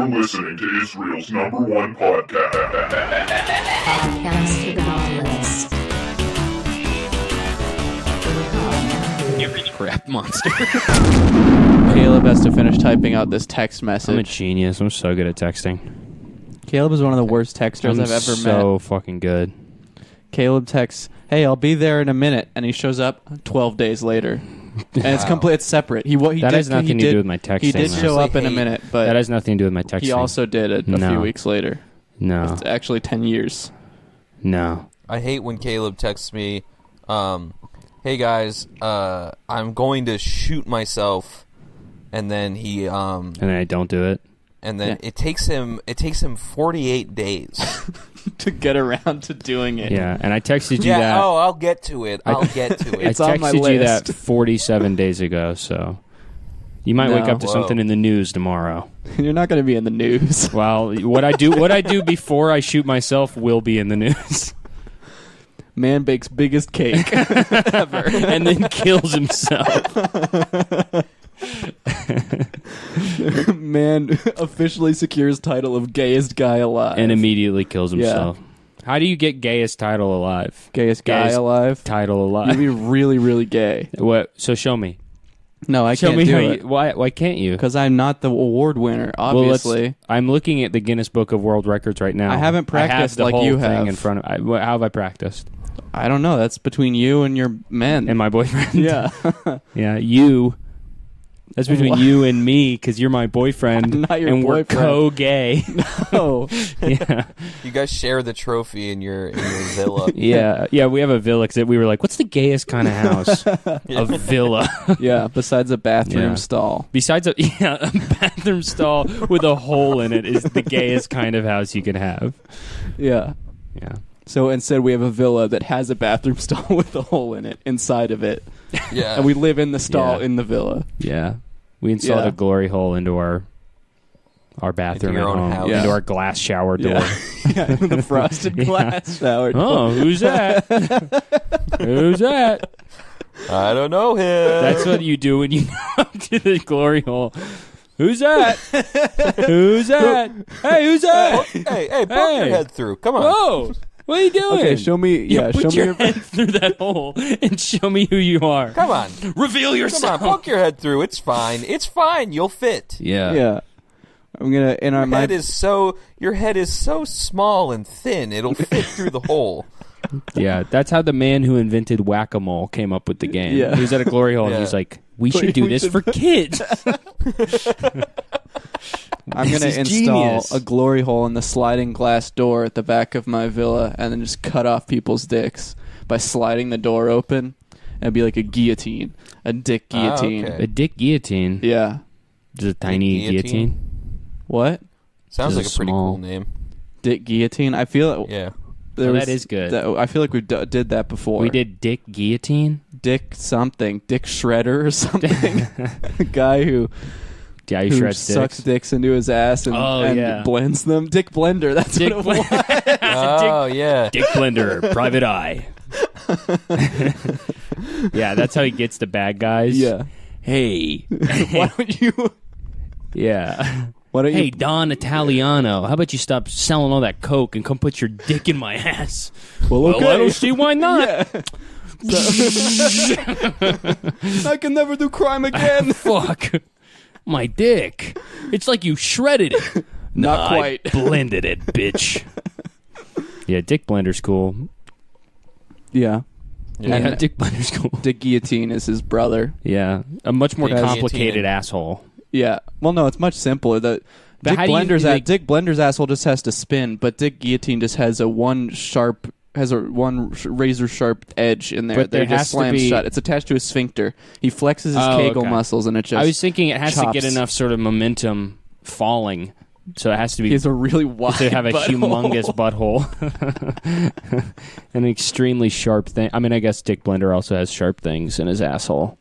You're listening to Israel's #1 podcast. Podcast to the Nautilus. Crap monster. Caleb has to finish typing out this text message. I'm a genius. I'm so good at texting. Caleb is one of the worst texters I've ever met. So fucking good. Caleb texts, "Hey, I'll be there in a minute," and he shows up 12 days later. And it's complete. It's separate. That has nothing to do with my texting. He did show up in a minute, but that has nothing to do with my texting. he also did it a few weeks later. No. It's actually 10 years. No. I hate when Caleb texts me, "Hey guys, I'm going to shoot myself," and then he and then I don't do it. And then it takes him 48 days to get around to doing it. Yeah, and I texted you that. Oh, I'll get to it. I'll get to it. It's I on my texted you that list. 47 days ago, so you might wake up to something in the news tomorrow. You're not going to be in the news. Well, what I do before I shoot myself will be in the news. Man bakes biggest cake ever. And then kills himself. Man officially secures title of gayest guy alive. And immediately kills himself. Yeah. How do you get gayest title alive? Gayest guy alive? Title alive. You'd be really, really gay. What? So show me. No, I can't do it. Why can't you? Because I'm not the award winner, obviously. Well, I'm looking at the Guinness Book of World Records right now. I haven't practiced like you have. have. In front of, how have I practiced? I don't know. That's between you and your men. And my boyfriend. Yeah. Yeah, you. That's between you and me, because you're my boyfriend. I'm not your and boyfriend. We're co-gay. No. Yeah. You guys share the trophy in your villa. Yeah, we have a villa, because we were like, what's the gayest kind of house? A villa. Yeah, besides a bathroom stall. Besides a bathroom stall with a hole in it is the gayest kind of house you can have. Yeah. Yeah. So instead we have a villa that has a bathroom stall with a hole in it inside of it. Yeah. And we live in the stall in the villa. Yeah. We installed a glory hole into our bathroom at home. House. Into our glass shower door. Yeah, the frosted glass shower door. Oh, who's that? Who's that? I don't know him. That's what you do when you go up to the glory hole. Who's that? Who's that? Hey, who's that? Hey, poke your head through. Come on. Whoa. What are you doing? Okay, show me. Yeah, put show me your head through that hole and show me who you are. Come on. Reveal yourself. Come on, poke your head through. It's fine. It's fine. You'll fit. Yeah. Yeah. I'm gonna. Your head is so small and thin. It'll fit through the hole. Yeah, that's how the man who invented Whack-A-Mole came up with the game. Yeah. He was at a glory hole and he's like, we should do this for kids. I'm going to install a glory hole in the sliding glass door at the back of my villa and then just cut off people's dicks by sliding the door open. And it'd be like a guillotine. A dick guillotine. Okay. A dick guillotine? Yeah. Just a tiny guillotine? What? Sounds Just like a pretty small cool name. Dick guillotine? I feel... Yeah. That is good. I feel like we did that before. We did dick guillotine? Dick something. Dick shredder or something. A guy who sucks dicks into his ass and blends them. Dick blender. That's Dick what it was. Oh, yeah. Dick blender. Private eye. Yeah, that's how he gets the bad guys. Yeah. Hey. Why don't you... Yeah. Why don't Hey, you... Don Italiano, how about you stop selling all that coke and come put your dick in my ass? Well, okay. I don't see why not. Yeah. I can never do crime again. Fuck. My dick. It's like you shredded it. Not quite. I blended it, bitch. Yeah, Dick Blender's cool. Yeah. Yeah, Dick Blender's cool. Dick Guillotine is his brother. Yeah, a much more Dick complicated Guillotine. Asshole. Yeah. Well, no, it's much simpler. Dick Blender's asshole just has to spin, but Dick Guillotine just has a one razor sharp edge in there. But there just has to slams be- shut. It's attached to his sphincter. He flexes his Kegel muscles, and it just. I was thinking it has to get chops. enough sort of momentum falling, so it has to be. He has a really wide. To have a butthole. humongous butthole, an extremely sharp thing. I mean, I guess Dick Blender also has sharp things in his asshole.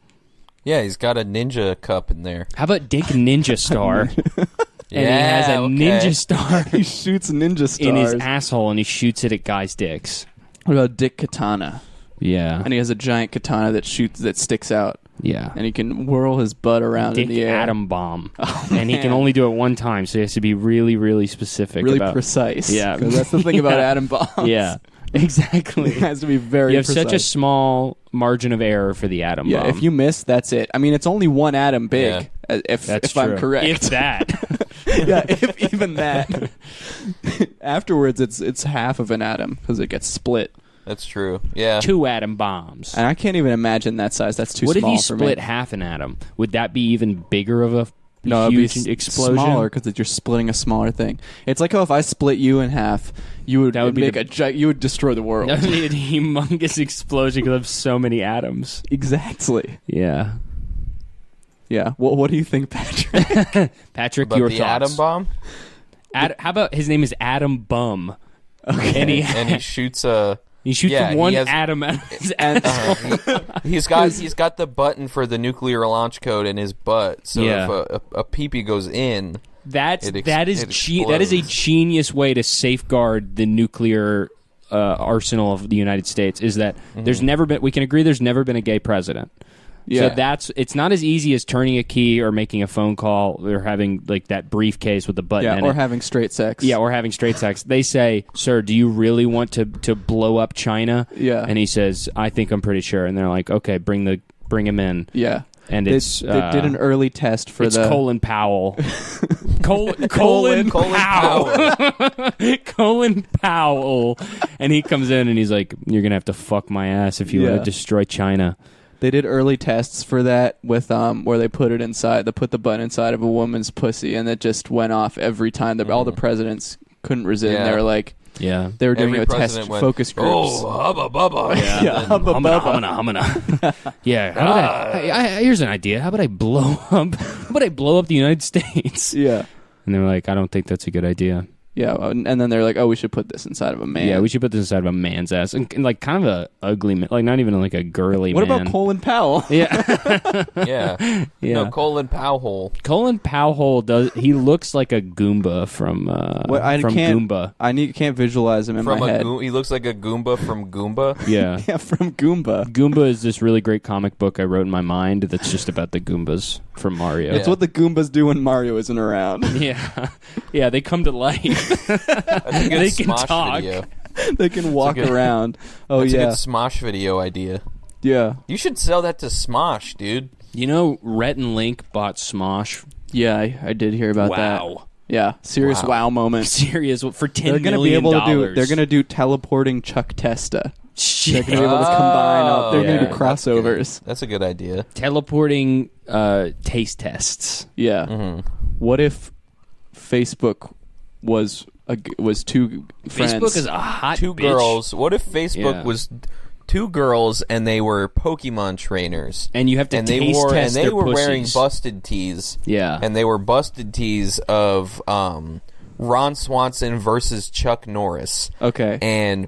Yeah, he's got a ninja cup in there. How about Dick Ninja Star? And he has a ninja star He shoots ninja stars in his asshole, and he shoots it at guys' dicks. What about Dick Katana? Yeah. And he has a giant katana that sticks out. Yeah. And he can whirl his butt around in the air. Atom bomb. Oh, and he can only do it one time, so he has to be really, really specific. Really about, precise. Yeah. Because that's the thing about atom bombs. Yeah. Exactly. It has to be very You have precise. such a small margin of error for the atom bomb. Yeah, if you miss, that's it. I mean, it's only one atom big, if That's I'm true. correct. If that. Yeah, if even that. Afterwards, it's half of an atom because it gets split. That's true. Yeah. 2 atom bombs. And I can't even imagine that size. That's too What if small you for split me. half an atom? Would that be even bigger of a No, huge it'd be explosion? smaller because you're splitting a smaller thing. It's like how if I split you in half, you would, That would be you would destroy the world. That would be a humongous explosion because of so many atoms. Exactly. Yeah. Yeah. Well, what do you think, Patrick? Patrick, About your the thoughts? atom bomb? How about his name is Atom Bum? Okay. And And he shoots a... he shoots Yeah, one he has- atom out of his ass. He's got the button for the nuclear launch code in his butt. So Yeah. if a peepee goes in, That is it a explodes. genius way to safeguard the nuclear arsenal of the United States. Is that there's never been? We can agree there's never been a gay president. Yeah. So it's not as easy as turning a key or making a phone call or having like that briefcase with the button Yeah, in or it. having straight sex. Yeah, or having straight sex. They say, "Sir, do you really want to blow up China?" Yeah. And he says, "I think I'm pretty sure." And they're like, "Okay, bring him in." Yeah. And They, it's they did an early test for it's the... Colin Powell. Colin Colin Powell. Colin Powell. And he comes in and he's like, "You're gonna have to fuck my ass if you want Yeah. to destroy China." They did early tests for that with where they put the button inside of a woman's pussy, and it just went off every time. All the presidents couldn't resist. Yeah. They were like, Yeah. they were doing every a test president went, focus groups. Oh, hubba bubba. Yeah. Hubba bubba. Humana. Yeah. How about here's an idea. How about I blow up the United States? Yeah. And they were like, "I don't think that's a good idea." Yeah, and then they're like, "Oh, we should put this inside of a man." Yeah, we should put this inside of a man's ass, and like kind of a ugly man, like not even like a girly What man. about Colin Powell? Yeah, Yeah. yeah. No, Colin Powell. Colin Powell he looks like a Goomba from Goomba. Can't visualize him in From my head. he looks like a Goomba from Goomba. Yeah. Yeah, from Goomba. Goomba is this really great comic book I wrote in my mind that's just about the Goombas from Mario. It's what the Goombas do when Mario isn't around. Yeah. Yeah, they come to life. That's a good They can Smosh talk. video. They can walk good- around. Oh That's a yeah, good Smosh video idea. yeah, You should sell that to Smosh, dude. You know, Rhett and Link bought Smosh. yeah. I did hear about that. Wow. Yeah, serious wow, moment. Serious for $10 They're gonna million. be able to do. They're gonna do teleporting Chuck Testa. They're Shit. gonna be able to combine up. They're yeah. gonna do crossovers. That's a good idea. Teleporting taste tests. Yeah. Mm-hmm. What if Facebook was two friends? Facebook is a hot Two bitch. girls. What if Facebook Yeah. was two girls and they were Pokemon trainers? And you have to and they taste wore test and they their were wearing pussies. busted tees. Yeah. And they were busted tees of Ron Swanson versus Chuck Norris. Okay. And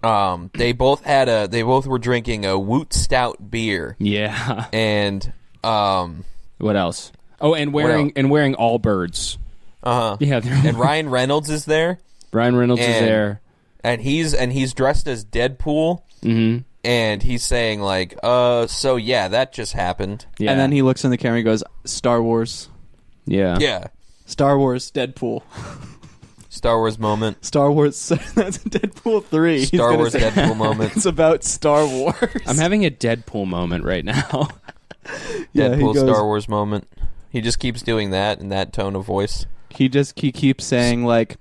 they both were drinking a Woot Stout beer. Yeah. And What else? Oh, and wearing Allbirds. Yeah. and Ryan Reynolds is there. Ryan Reynolds is and- there. And he's dressed as Deadpool. Mm-hmm. And he's saying like, so yeah, that just happened. Yeah. And then he looks in the camera and goes, Star Wars. Yeah. Yeah. Star Wars, Deadpool. Star Wars moment. Star Wars, that's Deadpool 3. He's Star gonna Wars say- Deadpool moment. It's about Star Wars. I'm having a Deadpool moment right now. Yeah, he Deadpool goes- Star Wars moment. He just keeps doing that in that tone of voice. He keeps saying, like,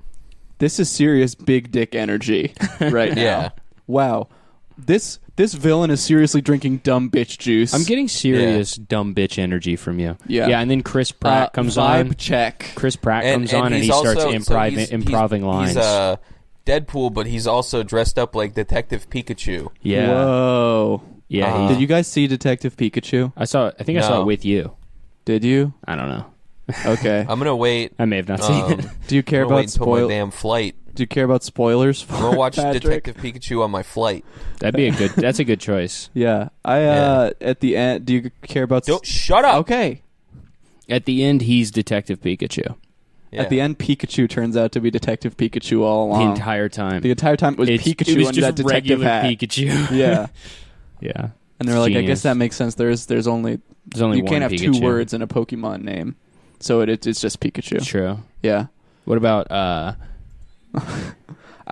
this is serious big dick energy right now. Yeah. Wow. This villain is seriously drinking dumb bitch juice. I'm getting serious dumb bitch energy from you. Yeah. Yeah, and then Chris Pratt comes vibe on. check. Chris Pratt comes on and he's he starts also- so improving lines. He's Deadpool, but he's also dressed up like Detective Pikachu. yeah. Whoa. Yeah. Did you guys see Detective Pikachu? I saw I saw No. it with you. Did you? I don't know. Okay. I'm gonna wait. I may have not seen it. Do you care I'm gonna wait about until my spoil? damn flight. Do you care about spoilers? For I'm gonna watch Patrick? Detective Pikachu on my flight. That's a good choice. Yeah. At the end, do you care about? Don't shut up. Okay. At the end he's Detective Pikachu. Yeah. At the end, Pikachu turns out to be Detective Pikachu all The along. entire time. The entire time it was Pikachu it was under just that detective regular hat. Pikachu. Yeah. Yeah. And they're like, I Genius. guess that makes sense. There's only only you one can't have Pikachu. 2 words in a Pokemon name, so it's just Pikachu. True. Yeah, What about I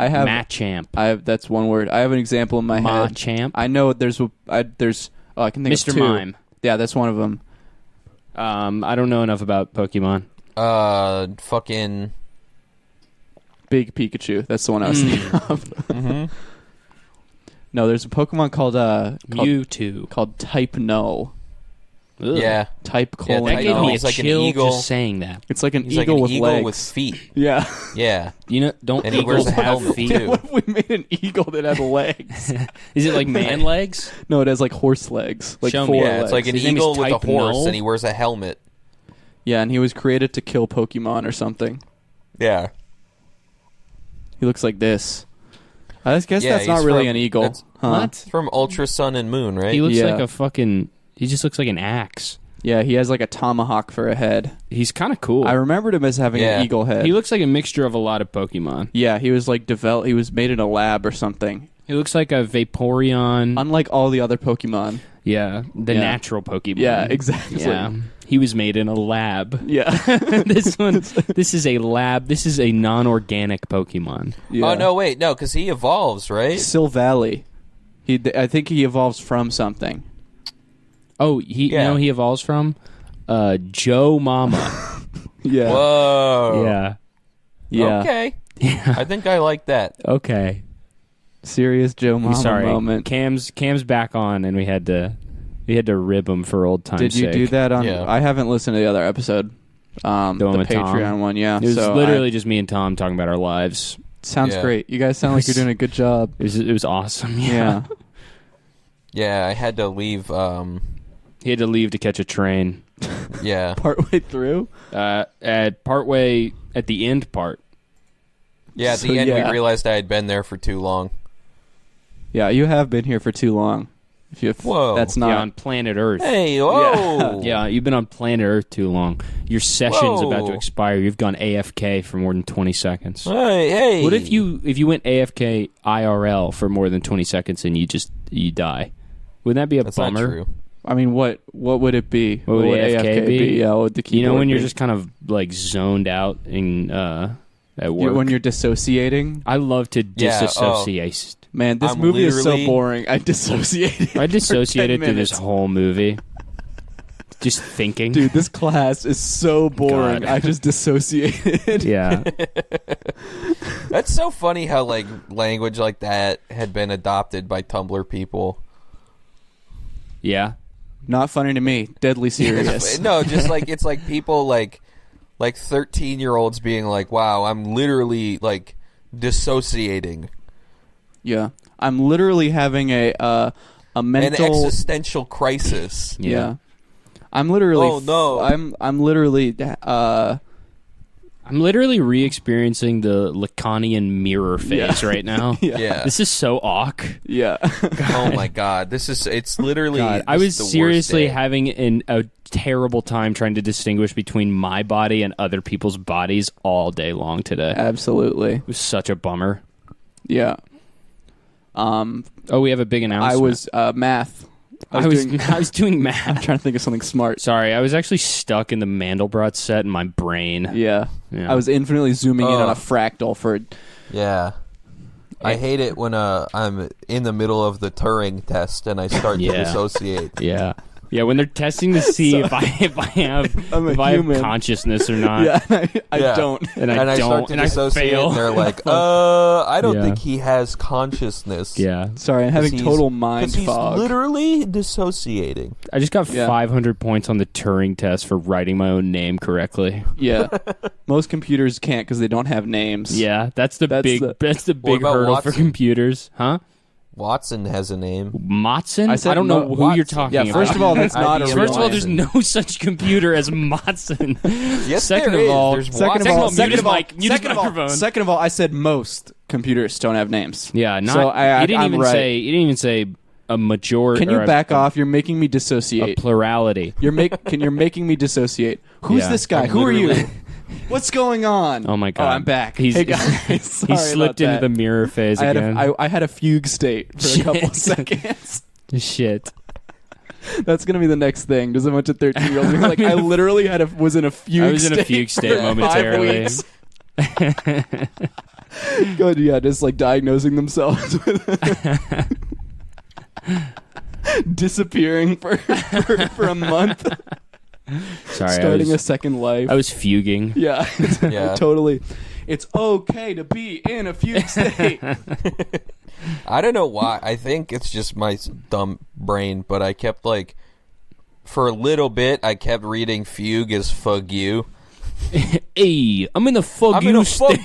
have Machamp? that's one word. I have an example in my head. Machamp? I know there's I can think Mr. of 2. Mime. Yeah, that's one of them. I don't know enough about Pokemon. Fucking Big Pikachu. That's the one I was thinking of. mm-hmm. No, there's a Pokemon called Mewtwo. called Type No. Ugh. Yeah. Type Yeah, colon That Type gave No. me a He's like an chill eagle. just saying that. It's like an He's eagle like an with eagle legs. with feet. Yeah. Yeah. You know, don't And he wears eagles a have helmet, feet? too. What if we made an eagle that had legs? Is it like man legs? No, it has like horse legs. Like Show me. 4 Yeah, legs. it's like an His name is eagle with a Type horse, No? and he wears a helmet. Yeah, and he was created to kill Pokemon or something. Yeah. He looks like this. I guess Yeah, that's not he's really from- an eagle. that's- Huh? What? It's from Ultra Sun and Moon, right? He looks Yeah. like a fucking... He just looks like an axe. Yeah, he has like a tomahawk for a head. He's kind of cool. I remembered him as having Yeah. an eagle head. He looks like a mixture of a lot of Pokemon. Yeah, he was like he was made in a lab or something. He looks like a Vaporeon. Unlike all the other Pokemon. Yeah, the Yeah. natural Pokemon. Yeah, exactly. Yeah. He was made in a lab. Yeah. This is a lab. This is a non-organic Pokemon. Yeah. Oh, no, wait. No, because he evolves, right? Silvally. I think he evolves from something. Oh, you Yeah. know who he evolves from? Joe Mama. Yeah. Whoa. Yeah. Yeah. Okay. Yeah. I think I like that. Okay. Serious Joe Mama Sorry. moment. Cam's back on, and we had to rib him for old time's Did you sake. do that on? Yeah. I haven't listened to the other episode. The one with Patreon Tom? one. Yeah. It was so literally just me and Tom talking about our lives. sounds Yeah. great. You guys sound like you're doing a good job. It was awesome. Yeah. Yeah, I had to leave. He had to leave to catch a train. Yeah. Partway through. At partway at the end part. Yeah, at So, the end, yeah. we realized I had been there for too long. Yeah, you have been here for too long. Whoa. That's Yeah, not. on planet Earth. Hey, whoa. Yeah, you've been on planet Earth too long. Your session's about to Whoa. expire. You've gone AFK for more than 20 seconds. Hey. What if you went AFK IRL for more than 20 seconds and you die? Wouldn't that be a That's bummer? not true. I mean, what would it be? What would AFK be? Yeah, what would the keyboard You know when you're be? just kind of like zoned out in at work. When you're dissociating. I love to Yeah, disassociate. Man, this I'm movie is so literally- boring. I dissociated. I dissociated for 10 through this minutes. whole movie. Just thinking. Dude, this class is so boring. God. I just dissociated. Yeah. That's so funny how like language like that had been adopted by Tumblr people. Yeah. Not funny to me. Deadly serious. No, just like it's like people like 13-year-olds being like, "Wow, I'm literally like dissociating." Yeah, I'm literally having a An mental. existential crisis. Yeah, I'm literally. Oh, no. I'm literally. I'm literally re-experiencing the Lacanian mirror phase right now. Yeah. This is so awk. Yeah. Oh my god, it's literally. God, I this was is the worst seriously day. having a terrible time trying to distinguish between my body and other people's bodies all day long today. Absolutely. It was such a bummer. Yeah. Oh, we have a big announcement. I was math. I was doing math. I'm trying to think of something smart. Sorry, I was actually stuck in the Mandelbrot set in my brain. Yeah. Yeah. I was infinitely zooming in on a Ugh. fractal for. Yeah. I hate it when I'm in the middle of the Turing test and I start to Yeah. dissociate. Yeah. Yeah, when they're testing to see if I have I'm a if I have human. consciousness or not. Yeah, I Yeah. don't. And I I don't start to and I dissociate fail. and they're like, I don't Yeah. think he has consciousness. Yeah. Sorry, I'm having He's- total mind 'cause he's fog. literally dissociating. I just got Yeah. 500 points on the Turing test for writing my own name correctly. Yeah. Most computers can't because they don't have names. Yeah, that's the That's big What big about hurdle for Watson? computers, huh? Watson has a name. Motson? I said don't know Mo- who you're Watson. talking Yeah, about. first of all, that's not a IBM real First of all, name. there's no such computer as Motson. Yes, Second there of is. all, There's Second Watson. of all, mute second his of all, mic, mute his second of all, microphone. second of all, I said most computers don't have names. Yeah, not. So he didn't I'm even right. say. He didn't even say a majority. Can you or back a, off? You're making me A dissociate. plurality. You're making me dissociate. Who's Yeah. this guy? I'm Who are you? literally- What's going on? Oh my god! I'm back. He's, Hey guys, he sorry slipped about into that. the mirror phase I had again. I had a fugue state for a couple Shit. seconds. Shit. That's gonna be the next thing. Just a bunch of 13-year-olds being like, I literally was in a fugue. I was in a fugue state for momentarily. 5 weeks. Good, yeah, just like diagnosing themselves with disappearing for a month. Sorry, Starting a second life. I was fuging. Yeah, Yeah. totally. It's okay to be in a fugue state. I don't know why. I think it's just my dumb brain, but I kept like, for a little bit, I kept reading fugue as fug you. Hey, I'm in a fuck you state.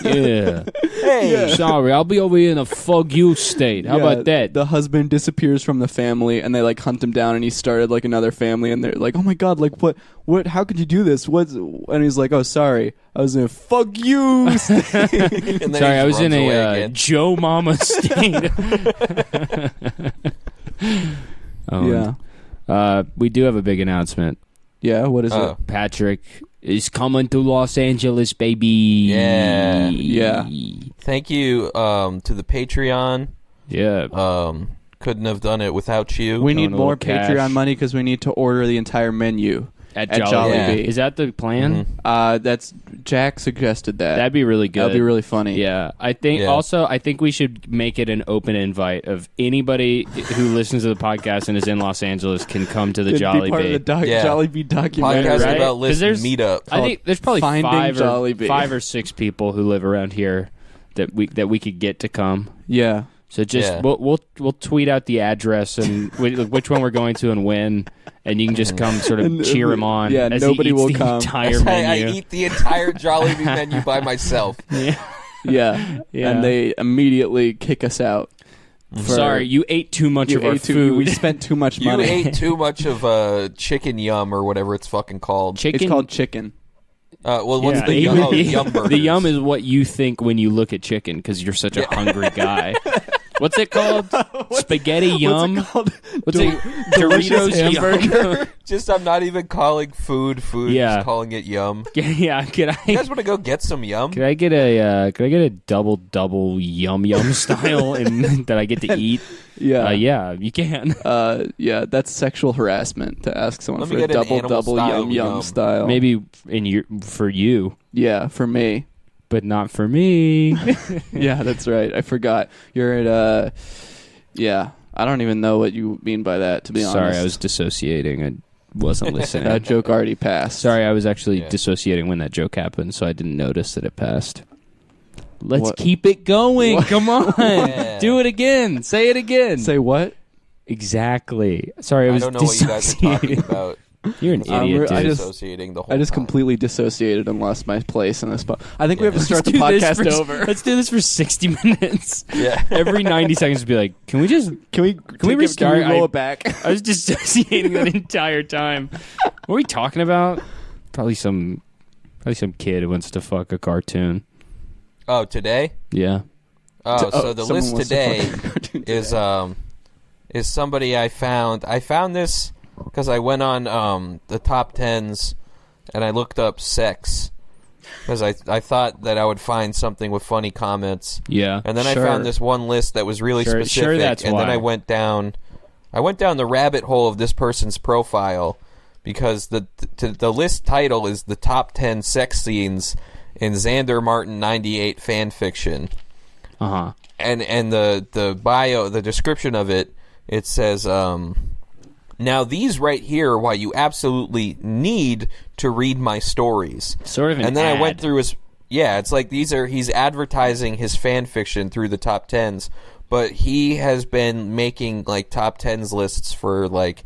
Yeah. Hey. Sorry, I'll be over here in a fuck you state. How about that? The husband disappears from the family, and they like hunt him down, and he started like another family, and they're like, "Oh my god, like what? How could you do this? What's?" And he's like, "Oh, sorry, I was in a fuck you state." And then Sorry, he I was runs in away a again. Joe Mama state. We do have a big announcement. Yeah, what is it? Patrick is coming to Los Angeles, baby. Yeah. Thank you to the Patreon. Yeah. Couldn't have done it without you. We need a more little cash. Patreon money because we need to order the entire menu At Jollibee. Yeah. Is that the plan? That's Jack suggested that. That'd be really good. That'd be really funny. Yeah, I think Yeah. also I think we should make it an open invite of anybody who listens to the podcast and is in Los Angeles can come to the It'd be part of the Jollibee. Yeah. Jollibee documentary. Podcast Right? about 'Cause list there's- meetup. I think there's probably Finding Jollibee. five or six people who live around here that we could get to come. Yeah. So just Yeah. we'll tweet out the address and which one we're going to and when, and you can just come sort of And, cheer him on. yeah, as he nobody eats will the come. Entire I menu. eat the entire Jollibee menu by myself. Yeah. Yeah. Yeah. And they immediately kick us out. for- Sorry, you ate too much you of our ate too- food. We spent too much You money. ate too much of chicken yum or whatever it's fucking called. Chicken. It's called chicken. Well, what's Yeah, the yum? Oh, yum burgers. The yum is what you think when you look at chicken because you're such a hungry guy. What's it called? Spaghetti yum? What's it called? What's it? Delicious Doritos hamburger. yum? Just I'm not even calling food. Yeah. Just calling it yum. Yeah, You guys want to go get some yum? could I get a double yum style and that I get to eat? Yeah. Yeah, you can. Yeah, that's sexual harassment to ask someone Let for me a get an animal double style yum yum. style. Maybe for you, Yeah, for me. but not for me. Yeah, that's right. I forgot. You're at yeah. I don't even know what you mean by that, to be honest. Sorry, I was dissociating. I wasn't listening. That joke already passed. Sorry, I was actually Yeah. dissociating when that joke happened, so I didn't notice that it passed. Let's What? keep it going. What? Come on. Yeah. Do it again. Say it again. Say what? Exactly. Sorry, I I was don't know what you guys are talking dissociating. about. You're an idiot, I dude. just- Dissociating the whole I just time. completely dissociated and lost my place in this. I think we Yeah. have to start the Let's do this podcast for- over. Let's do this for 60 minutes. Yeah. Every 90 seconds, be like, can we just... Can we restart? roll it back? I was dissociating that entire time. What are we talking about? Probably some kid who wants to fuck a cartoon. Oh, today? Yeah. Oh, so the someone list wants to today fuck a cartoon is somebody I found. I found this because I went on the top 10s and I looked up sex because I thought that I would find something with funny comments. Yeah. And then Sure. I found this one list that was really Sure, specific. that's and then why. I went down the rabbit hole of this person's profile because the list title is the top 10 sex scenes in Xander Martin 98 fan fiction. Uh-huh. And the bio, the description of it, it says, now these right here are why you absolutely need to read my stories. Sort of an And then ad. I went through his, it's like he's advertising his fan fiction through the top 10s, but he has been making like top 10s lists for like,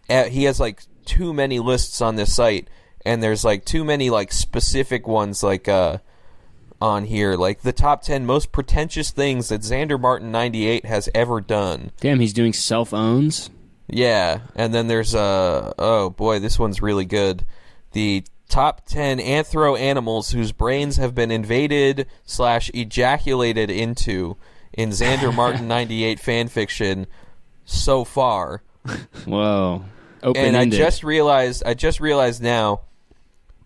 he has like too many lists on this site, and there's like too many like specific ones like on here, like the top 10 most pretentious things that Xander Martin 98 has ever done. Damn, he's doing self-owns? Yeah, and then there's oh boy, this one's really good. The top 10 anthro animals whose brains have been invaded / ejaculated into in Xander Martin 98 fanfiction so far. Whoa. And Open-ended. I just realized now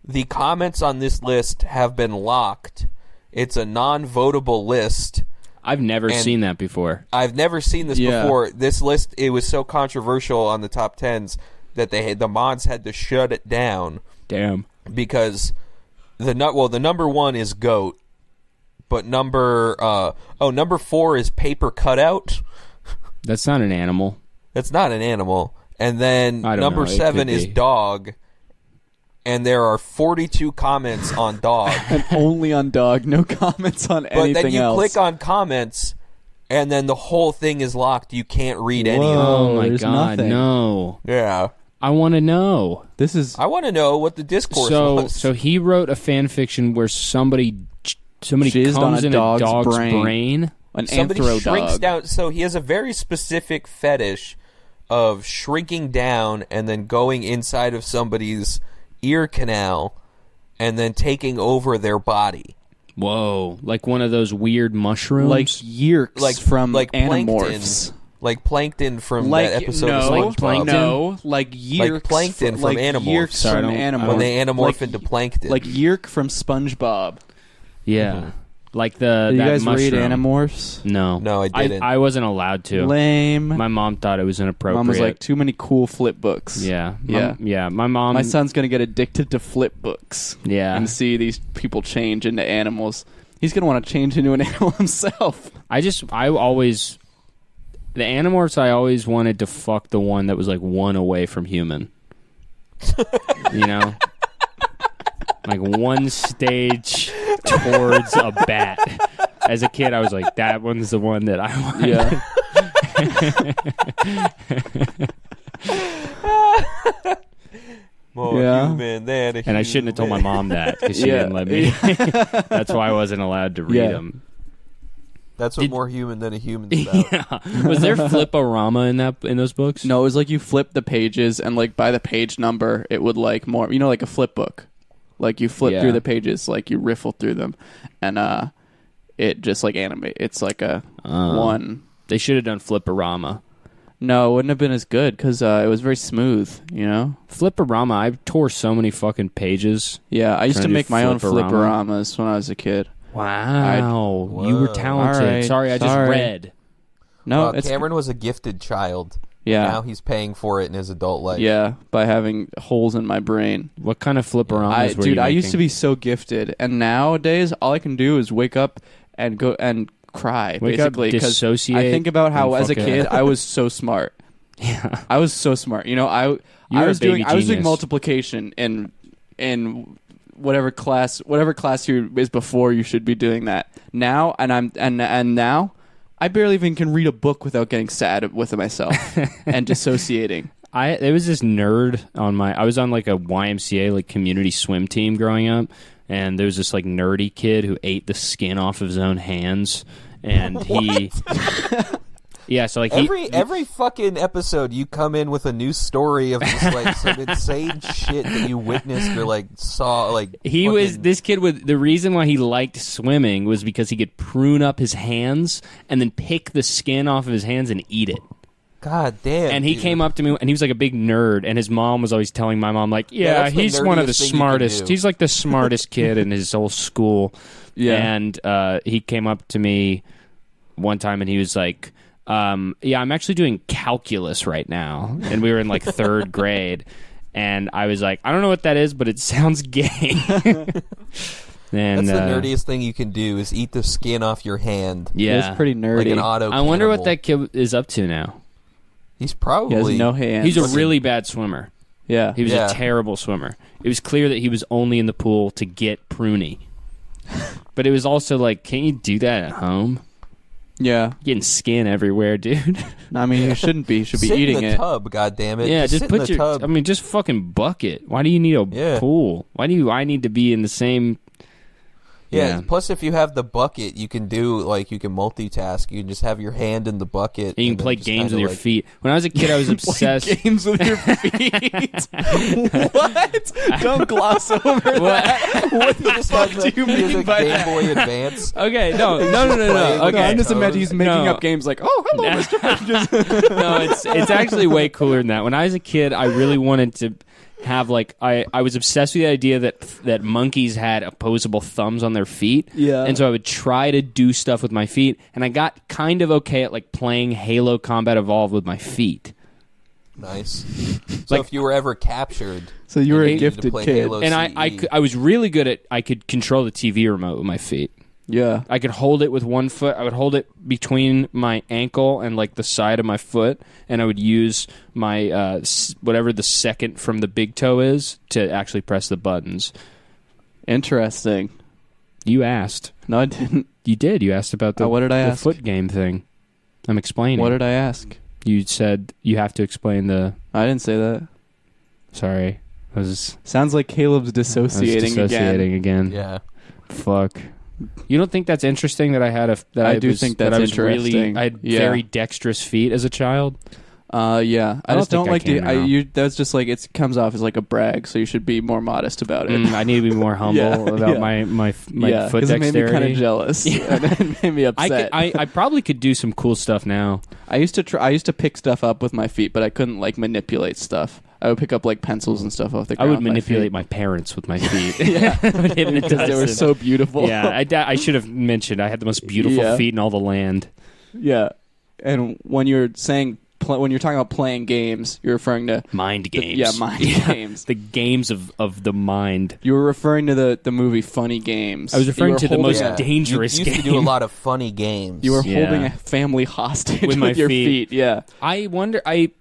the comments on this list have been locked. It's a non-votable list. I've never And seen that before. I've never seen this before. This list, it was so controversial on the top 10s that the mods had to shut it down. Damn. Because the number 1 is goat, but number 4 is paper cutout. That's not an animal. That's not an animal. And then number 7 is be. dog. And there are 42 comments on dog. And only on dog, no comments on anything else. But then you click on comments, and then the whole thing is locked. You can't read any of them. Oh my there's god, nothing. no. Yeah. I want to know. I want to know what the discourse was. So he wrote a fan fiction where somebody Jizzed comes on a in dog's a dog's brain. brain. An Somebody anthro shrinks dog. down. So he has a very specific fetish of shrinking down and then going inside of somebody's ear canal and then taking over their body. Whoa, like one of those weird mushrooms? Like Yeerks from Animorphs. Like plankton from that episode of SpongeBob. No, like Yeerks. Like plankton from like Animorphs. Yeerks Sorry, from I don't- Animorphs. When they anamorph into plankton. Like Yeerk from SpongeBob. Yeah. Like that Did you guys mushroom. read Animorphs? No. No, I didn't. I wasn't allowed to. Lame. My mom thought it was inappropriate. Mom was like, too many cool flip books. yeah. Yeah. My mom... My son's going to get addicted to flip books. Yeah. And see these people change into animals. He's going to want to change into an animal himself. I always... The Animorphs, I always wanted to fuck the one that was like one away from human. You know? Like one stage towards a bat. As a kid, I was like, that one's the one that I want. Yeah. More human than a And I shouldn't have told my mom that because she didn't let me. That's why I wasn't allowed to read them. That's what more human than a human's about. Yeah. Was there flip-a-rama in those books? No, it was like you flip the pages, and like by the page number, it would like more, like a flip book. Like you flip through the pages, like you riffle through them, and it just like animate. It's like a one. They should have done flip-a-rama. No, it wouldn't have been as good because it was very smooth, Flip-a-rama, I tore so many fucking pages. Yeah, I used to Trying to make do my own flip-a-rama. flip-a-ramas when I was a kid. Wow. You were talented. All right, sorry, I just sorry. read. No, it's Cameron was a gifted child. Yeah. Now he's paying for it in his adult life. Yeah, by having holes in my brain. What kind of flip-a-ramas were you Dude, I used making? to be so gifted, and nowadays all I can do is wake up and go and cry. Wake up, basically, 'cause dissociate, I think about how and as a fucking- kid I was so smart. Yeah. I was so smart. You're I a was baby doing genius. multiplication in whatever class you is before you should be doing that. Now and now I barely even can read a book without getting sad with myself and dissociating. There was this nerd I was on like a YMCA like community swim team growing up, and there was this like nerdy kid who ate the skin off of his own hands, and he yeah, so like every fucking episode you come in with a new story of just like some insane shit that you witnessed or like saw like this kid with the reason why he liked swimming was because he could prune up his hands and then pick the skin off of his hands and eat it. God damn. And he dude. came up to me, and he was like a big nerd, and his mom was always telling my mom, like, yeah, that's the he's one of the nerdiest thing you can smartest. do. He's like the smartest kid in his whole school. Yeah. And he came up to me one time, and he was like, yeah, I'm actually doing calculus right now. And we were in like third grade. And I was like, I don't know what that is, but it sounds gay. And, That's the nerdiest thing you can do is eat the skin off your hand. Yeah. It's pretty nerdy. Like an auto I wonder what cannibal. that kid is up to now. He's He probably has no hands. He's a really bad swimmer. yeah. He was Yeah. a terrible swimmer. It was clear that he was only in the pool to get pruny. But it was also like, can't you do that at home? Yeah. Getting skin everywhere, dude. I mean, you shouldn't be. You should be sit eating in the it. tub, goddammit. Yeah, just sit put in the your. tub. I mean, just fucking bucket. Why do you need a Yeah. pool? Why do I need to be in the same? Yeah. Plus, if you have the bucket, you can do like you can multitask. You can just have your hand in the bucket. And you and can play then just games kinda, with your like- feet. When I was a kid, I was obsessed. Games with your feet. What? Don't gloss over that. What the fuck do you He has mean a by Game that? Boy Advance. Okay, no. Playing Okay, with I'm just imagining he's making No. up games like, oh, hello, Mr. Just no, it's actually way cooler than that. When I was a kid, I really wanted to have like I was obsessed with the idea that monkeys had opposable thumbs on their feet. Yeah. And so I would try to do stuff with my feet, and I got kind of okay at like playing Halo Combat Evolved with my feet. Nice. So if you were ever captured, So you were a needed to gifted play kid. Halo And CE. I was really good at I could control the TV remote with my feet. Yeah. I could hold it with one foot. I would hold it between my ankle and like the side of my foot, and I would use my whatever the second from the big toe is to actually press the buttons. Interesting. You asked. No, I didn't. You did. You asked about the, what did I the ask? foot game thing. I'm explaining. What did I ask? You said you have to explain the... I didn't say that. Sorry. I was Sounds like Caleb's dissociating again. Yeah. Fuck. You don't think that's interesting that I had a... That I do was, think that's that I was interesting. Really, I had very dexterous feet as a child. Yeah. I don't just don't think I like can now. that's just like, it comes off as like a brag, so you should be more modest about it. I need to be more humble about my foot because it made me kind dexterity. of jealous. And it made me upset. I probably could do some cool stuff now. I used to pick stuff up with my feet, but I couldn't like manipulate stuff. I would pick up like pencils and stuff off the I ground. would manipulate my parents with my feet. Yeah. I would hypnotize because they were them. so beautiful. Yeah, I should have mentioned I had the most beautiful Yeah. feet in all the land. Yeah. And when you're saying when you're talking about playing games, you're referring to Mind games. mind games. The games of the mind. You were referring to the movie Funny Games. I was referring You were to the holding most a- dangerous You used to do a game. lot of funny games. You were Yeah. holding a family hostage With my your feet. feet. Yeah. I wonder. I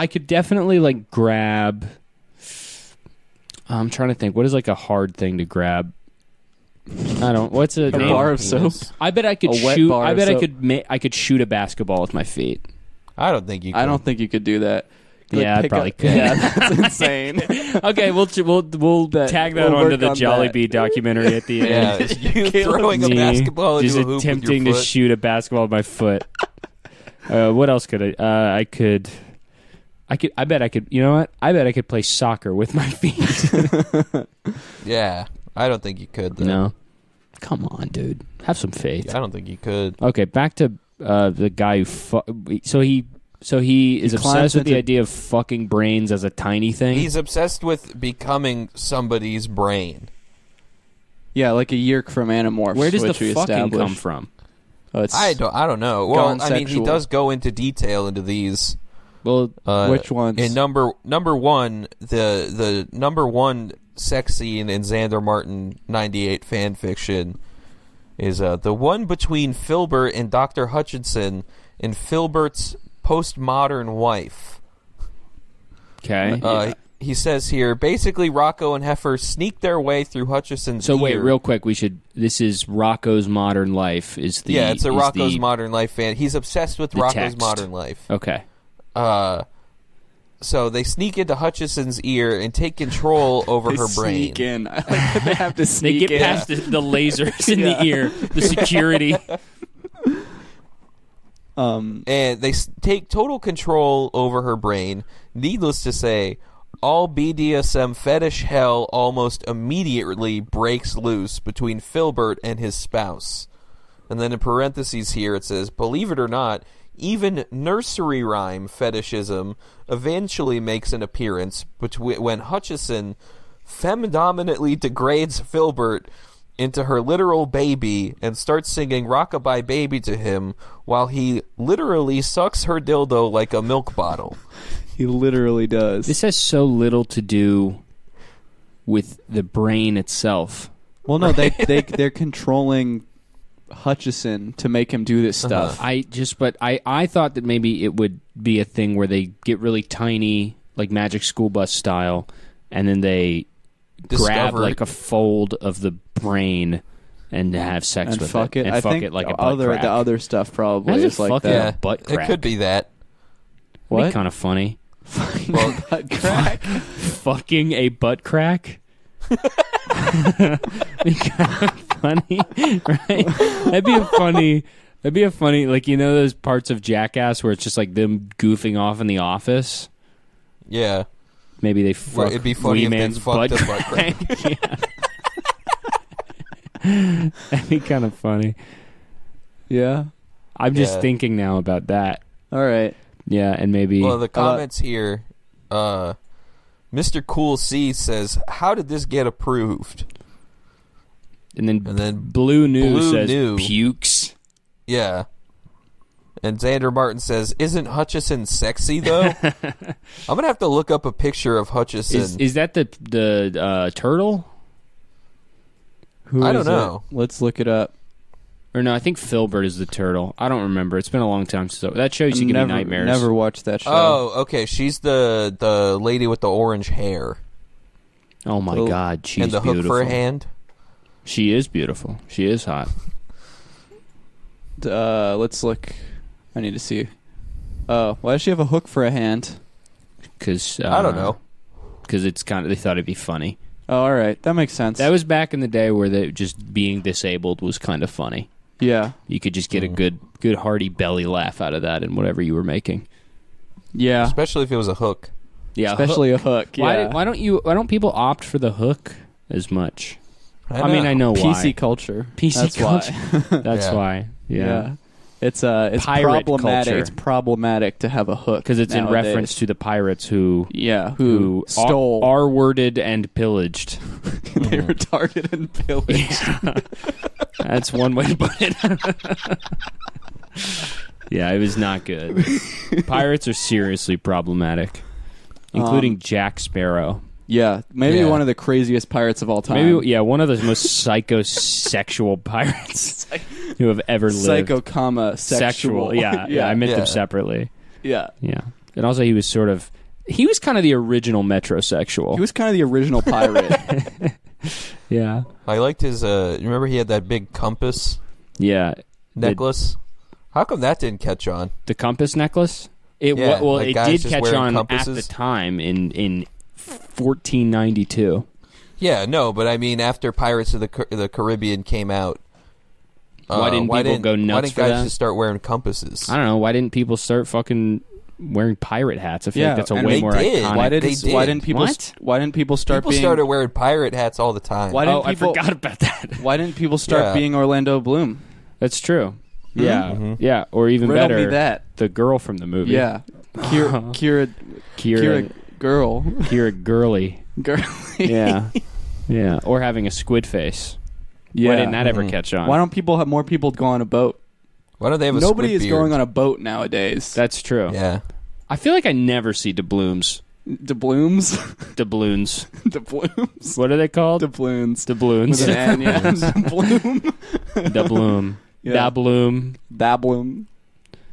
could definitely like grab. I'm trying to think. What is like a hard thing to grab? I don't. What's a name? bar of soap. I bet I could A wet shoot. bar I of bet I soap. could. I could shoot a basketball with my feet. I don't think you could. I don't think you could do that. You, Yeah, I pick probably up- could. Yeah, that's insane. Okay, we'll tag that we'll onto work the on Jollibee documentary at the Yeah, end. you throwing a Me basketball into just a hoop attempting with your to foot. shoot a basketball with my foot. What else could I? I could. I bet I could. You know what? I bet I could play soccer with my feet. Yeah, I don't think you could. Though. No, come on, dude. Have some faith. I don't think you could. Okay, back to the guy who. So he is climbs obsessed with the into- idea of fucking brains as a tiny thing. He's obsessed with becoming somebody's brain. Yeah, like a yerk from Animorphs. Where does the which we fucking established. come from? Oh, it's I don't know. Well, gone I mean, he sexual. does go into detail into these. Well, Which ones? In number one, the number one sex scene in Xander Martin 98 fan fiction is the one between Filbert and Dr. Hutchinson and Filbert's postmodern wife. okay. He says here, basically Rocco and Heifer sneak their way through Hutchison's So wait, ear. real quick, this is Rocco's Modern Life. It's a Rocco's Modern Life fan. He's obsessed with the Rocco's text. Modern Life. Okay. So they sneak into Hutchison's ear and take control over They her brain. sneak in. I like that they have to They sneak get in. past the lasers in the ear, the security. And they take total control over her brain. Needless to say, all BDSM fetish hell almost immediately breaks loose between Filbert and his spouse. And then in parentheses here it says, believe it or not, even nursery rhyme fetishism eventually makes an appearance when Hutchison femme-dominantly degrades Filbert into her literal baby and starts singing Rockabye Baby to him while he literally sucks her dildo like a milk bottle. He literally does. This has so little to do with the brain itself. Well, no, they're controlling Hutchison to make him do this stuff. I thought that maybe it would be a thing where they get really tiny, like Magic School Bus style, and then they grab Discover- like a fold of the brain and have sex And with fuck it. and I fuck think it like a butt crack. the other stuff probably Imagine is like fucking that. a butt It crack. could be that. That'd be What? kind of funny. Well, Butt crack. Fucking a butt crack. Be kind of funny, right? That'd be a funny, like, you know those parts of Jackass where it's just like them goofing off in the office. yeah. Maybe they Well, fuck it'd be funny Wee if they Man's fucked butt a butt crack. Yeah. That'd be kind of funny. Yeah. I'm just Yeah. thinking now about that. All right. Yeah, and maybe Well, the comments here Mr. Cool C says, "How did this get approved?" And then Blue New says New. pukes. Yeah. And Xander Martin says, "Isn't Hutchison sexy though?" I'm gonna have to look up a picture of Hutchison. Is that the turtle? Who I is don't know. it? Let's look it up. Or no, I think Filbert is the turtle. I don't remember. It's been a long time since that show used to give me nightmares. Never watched that show. Oh, okay. She's the lady with the orange hair Oh my God, she's and the beautiful. hook for a hand. She is beautiful. She is hot. Let's look. I need to see. Oh, why does she have a hook for a hand? Because I don't know. Because it's kind of they thought it'd be funny. Oh, all right, that makes sense. That was back in the day where just being disabled was kind of funny. Yeah. You could just get a good hearty belly laugh out of that in whatever you were making. Yeah. Especially if it was a hook. Yeah, Especially a hook. Yeah. Why don't people opt for the hook as much? I know. know why. PC culture. PC That's culture. Why. That's Yeah. why. Yeah. It's Pirate problematic. culture. It's problematic to have a hook Because it's in nowadays. reference to the pirates who stole, R-worded and pillaged. they were targeted and pillaged. That's one way to put it. Yeah, it was not good. Pirates are seriously problematic, including Jack Sparrow. Yeah, maybe Yeah. one of the craziest pirates of all time. Maybe, one of the most psychosexual pirates who have ever lived. Psycho, comma, sexual. Yeah, I meant Yeah. them separately. Yeah. Yeah. And also he was kind of the original metrosexual. He was kind of the original pirate. Yeah. I liked his. Remember he had that big compass Yeah. necklace. How come that didn't catch on? The compass necklace? It Yeah, like it guys did just catch wearing on compasses? at the time in 1492. Yeah, no, but I mean, after Pirates of the Caribbean came out, Why didn't people go nuts Why didn't for guys that? just start wearing compasses? I don't know. Why didn't people start fucking wearing pirate hats? I feel Yeah, like that's a and way they more did. iconic. Why They did. Why didn't people start People being started wearing pirate hats all the time. Why didn't I people forgot about that. Why didn't people start Yeah. being Orlando Bloom? That's true. Yeah. Mm-hmm. Yeah. Or even Riddle better, me that. the girl from the movie. Yeah. Kira girl. Kira Gurley. Girl. Yeah. Yeah. Or having a squid face. Yeah. Why didn't that ever catch on? Why don't people have more people go on a boat? Why don't they have a Nobody squid is beard? going on a boat nowadays. That's true. Yeah. I feel like I never see doubloons. Doubloons? Doubloons. Doubloons? What are they called? Doubloons. Doubloons. With an N, yeah. Doubloon. Doubloon. Yeah. Dabloom. Dabloom.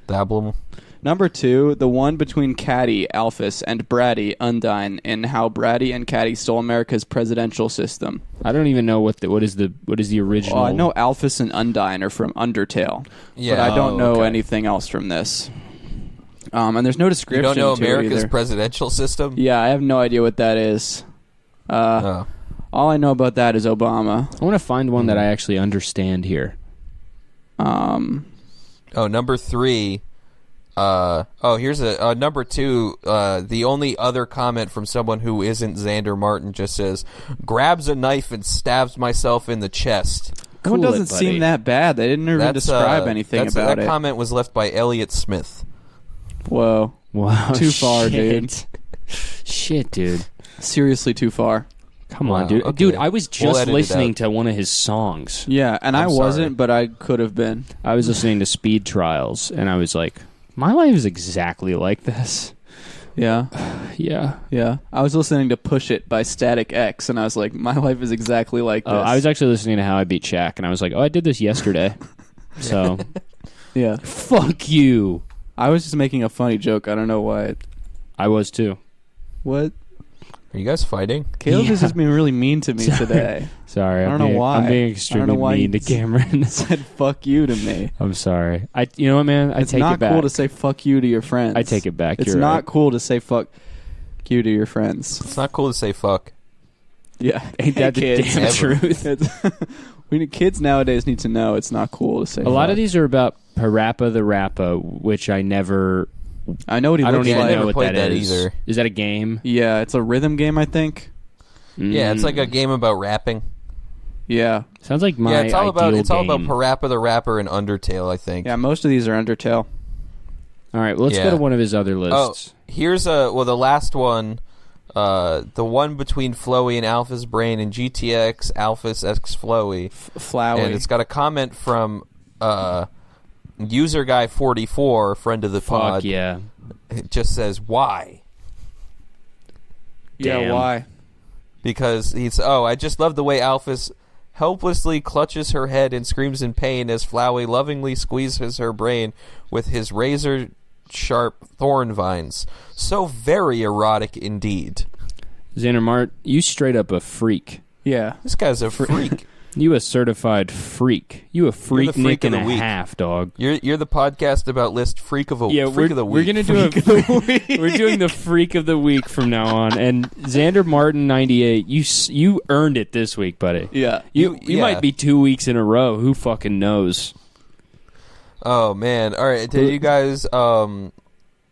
Dablum. Number 2, the one between Caddy, Alphys, and Braddy, Undine, in how Braddy and Caddy stole America's presidential system. I don't even know what is the original. Oh, I know Alphys and Undine are from Undertale, Yeah. but I don't know okay. anything else from this. And there's no You description don't know to it America's either. presidential system? Yeah, I have no idea what that is. Oh. All I know about that is Obama. I want to find one that I actually understand here. Oh, number 3. Here's a number 2. The only other comment from someone who isn't Xander Martin just says, "Grabs a knife and stabs myself in the chest." That one doesn't seem that bad. They didn't even describe anything about that it. comment was left by Elliot Smith. Whoa. Wow. Too far, dude. Shit, dude. Seriously too far. Come Wow, on, dude. okay. Dude, I was We'll just edit it listening out. to one of his songs. Yeah, and I'm I sorry. wasn't, but I could have been. I was listening to Speed Trials, and I was like, my life is exactly like this. Yeah. Yeah. Yeah. I was listening to Push It by Static X, and I was like, my life is exactly like this. I was actually listening to How I Beat Shaq, and I was like, oh, I did this yesterday. So, Yeah. fuck you. I was just making a funny joke. I don't know why. I was too. What? Are you guys fighting? Caleb Yeah. has just been really mean to me today. Sorry. I don't know why. I'm being I don't know extremely why mean to you Cameron. said fuck you to me. I'm sorry. You know what, man? I It's take not it back. cool to say fuck you to your friends. I take it back. It's You're not right. cool to say fuck you to your friends. It's not cool to say fuck. Yeah. Ain't that the kids. damn Ever. truth? Kids nowadays need to know it's not cool to say A lot fuck. of these are about Parappa the Rappa, which I never... I know what he I looks don't even I like. never know what played that that is. either. Is that a game? Yeah, it's a rhythm game, I think. Yeah, it's like a game about rapping. Yeah. Sounds like my Yeah, it's all about game. Parappa the Rapper and Undertale, I think. Yeah, most of these are Undertale. All right, well, let's Yeah. go to one of his other Oh, lists. here's the last one. The one between Flowey and Alpha's brain and GTX Alpha's X Flowey. Flowey. And it's got a comment from user guy 44, friend of the pod. Fuck yeah. It just says, why? Yeah, Damn. why? Because he's, I just love the way Alphys helplessly clutches her head and screams in pain as Flowey lovingly squeezes her brain with his razor-sharp thorn vines. So very erotic indeed. Xander Mart, you straight up a freak. Yeah. This guy's a freak. You a certified freak. You a freak, the freak Nick and of a the week. half, dog. You're the podcast about list freak of the week. We're gonna do we're doing the freak of the week from now on. And Xander Martin 98, you earned it this week, buddy. Yeah. You might be 2 weeks in a row. Who fucking knows? Oh man! All right, did you guys?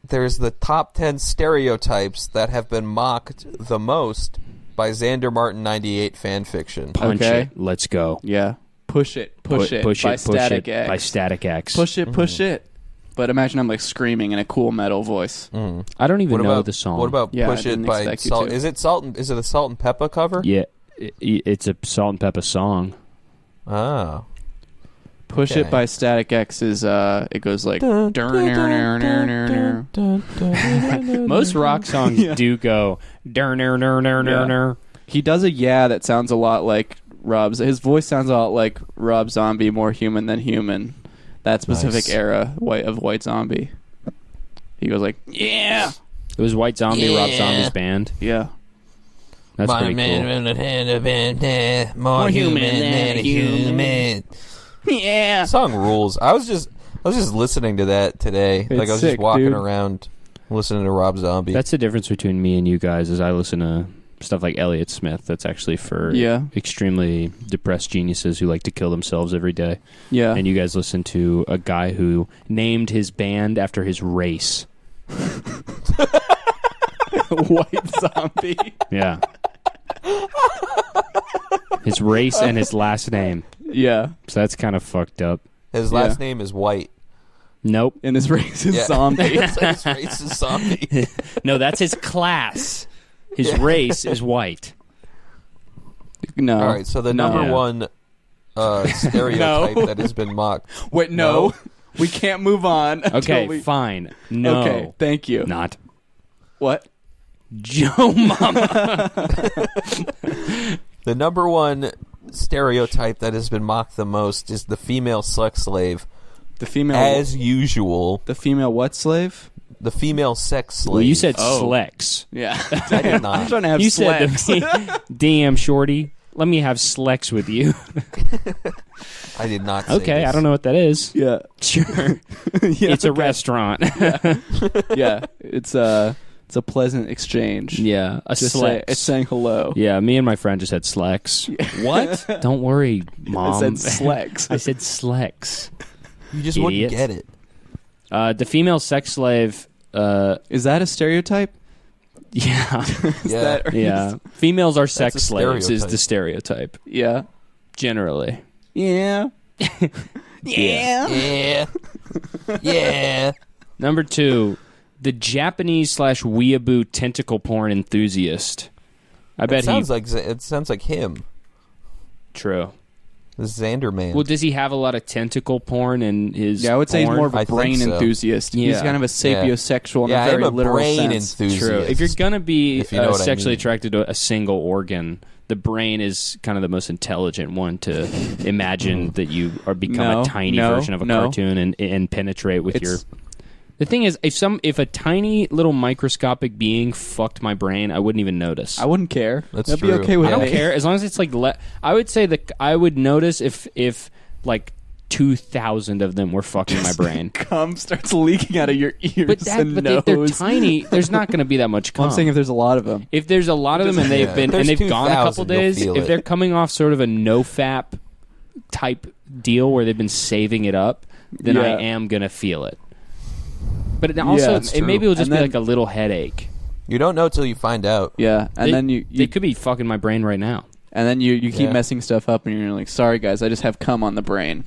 There's the top 10 stereotypes that have been mocked the most by Xander Martin 98 fan fiction. Punch Okay. it. Let's go. Yeah. Push it by Static X. By Static X. Push it. But imagine I'm like screaming in a cool metal voice. I don't even What know about the song. What about Yeah, I Push It didn't by expect you Salt? to. Is it a Salt and Pepper cover? Yeah, it's a Salt and Pepper song. Ah. Push Okay. It by Static X is it goes like most Most rock songs do go ner. He does a that sounds a lot like Rob's. His voice sounds a lot like Rob Zombie, more human than human. That specific Nice. era of White Zombie. He goes like, yeah. It was White Zombie, Rob Zombie's band. Yeah. That's pretty cool. More human than a human. Yeah. Song rules. I was just listening to that today. It's I was sick, just walking dude. around listening to Rob Zombie. That's the difference between me and you guys. Is I listen to stuff like Elliott Smith. That's actually for extremely depressed geniuses who like to kill themselves every day. Yeah. And you guys listen to a guy who named his band after his race. White Zombie. Yeah. His race and his last name. Yeah. So that's kind of fucked up. His last name is White. Nope. And his race is Yeah. zombie. His race is zombie. No, that's his class. His race is white. No. All right, so the number Yeah. one stereotype that has been mocked. Wait, no. We can't move on. Okay, until we... fine. No. Okay, thank you. Not. What? Joe Mama. The number one stereotype that has been mocked the most is the female sex slave. The female... As usual, The female what slave? the female sex slave. Well, you said Oh. Slex. Yeah. I did not. I'm trying to have You slacks. said to me, damn, shorty, let me have Slex with you. I did not say Okay, this. I don't know what that is. Yeah. Sure. Yeah, It's a okay. restaurant. Yeah. It's a pleasant exchange. Yeah, a Just Slex. it's saying hello. Yeah, me and my friend just had Slex. What? Don't worry, Mom. I said slacks. I said Slex. You just Idiot. wouldn't get it. The female sex slave. Is that a stereotype? Yeah, Is Yeah. that, yeah. Females are sex a slaves is stereotype. the stereotype Yeah. generally. Yeah. Yeah. Yeah. Yeah. Number 2, the Japanese/weeaboo tentacle porn enthusiast. I bet It sounds like him. True. The Xander man. Well, does he have a lot of tentacle porn in his? Yeah, I would say he's porn? more of a I think brain so. enthusiast. He's Yeah. kind of a sapiosexual Yeah, in a very I'm a literal brain sense. enthusiast. True. If you're gonna be If you know what I sexually mean. attracted to a single organ, the brain is kind of the most intelligent one to imagine that you are become a tiny version of a cartoon and penetrate with your. The thing is, if a tiny little microscopic being fucked my brain, I wouldn't even notice. I wouldn't care. That's That'd true. be okay with I don't me. care as long as it's like. I would say that I would notice if like 2,000 of them were fucking my brain. Cum starts leaking out of your ears But and they're nose. tiny. There's not going to be that much cum. I'm saying if there's a lot of them. If there's a lot of them and they've been If and there's they've gone a 2,000, couple days, you'll if feel they're it. coming off sort of a no-fap type deal where they've been saving it up, then Yeah. I am gonna feel it. But it also, that's it maybe true. will just And be then- like a little headache. You don't know till you find out. Yeah, and then you They could be fucking my brain right now. And then you keep messing stuff up, and you're like, "Sorry guys, I just have cum on the brain."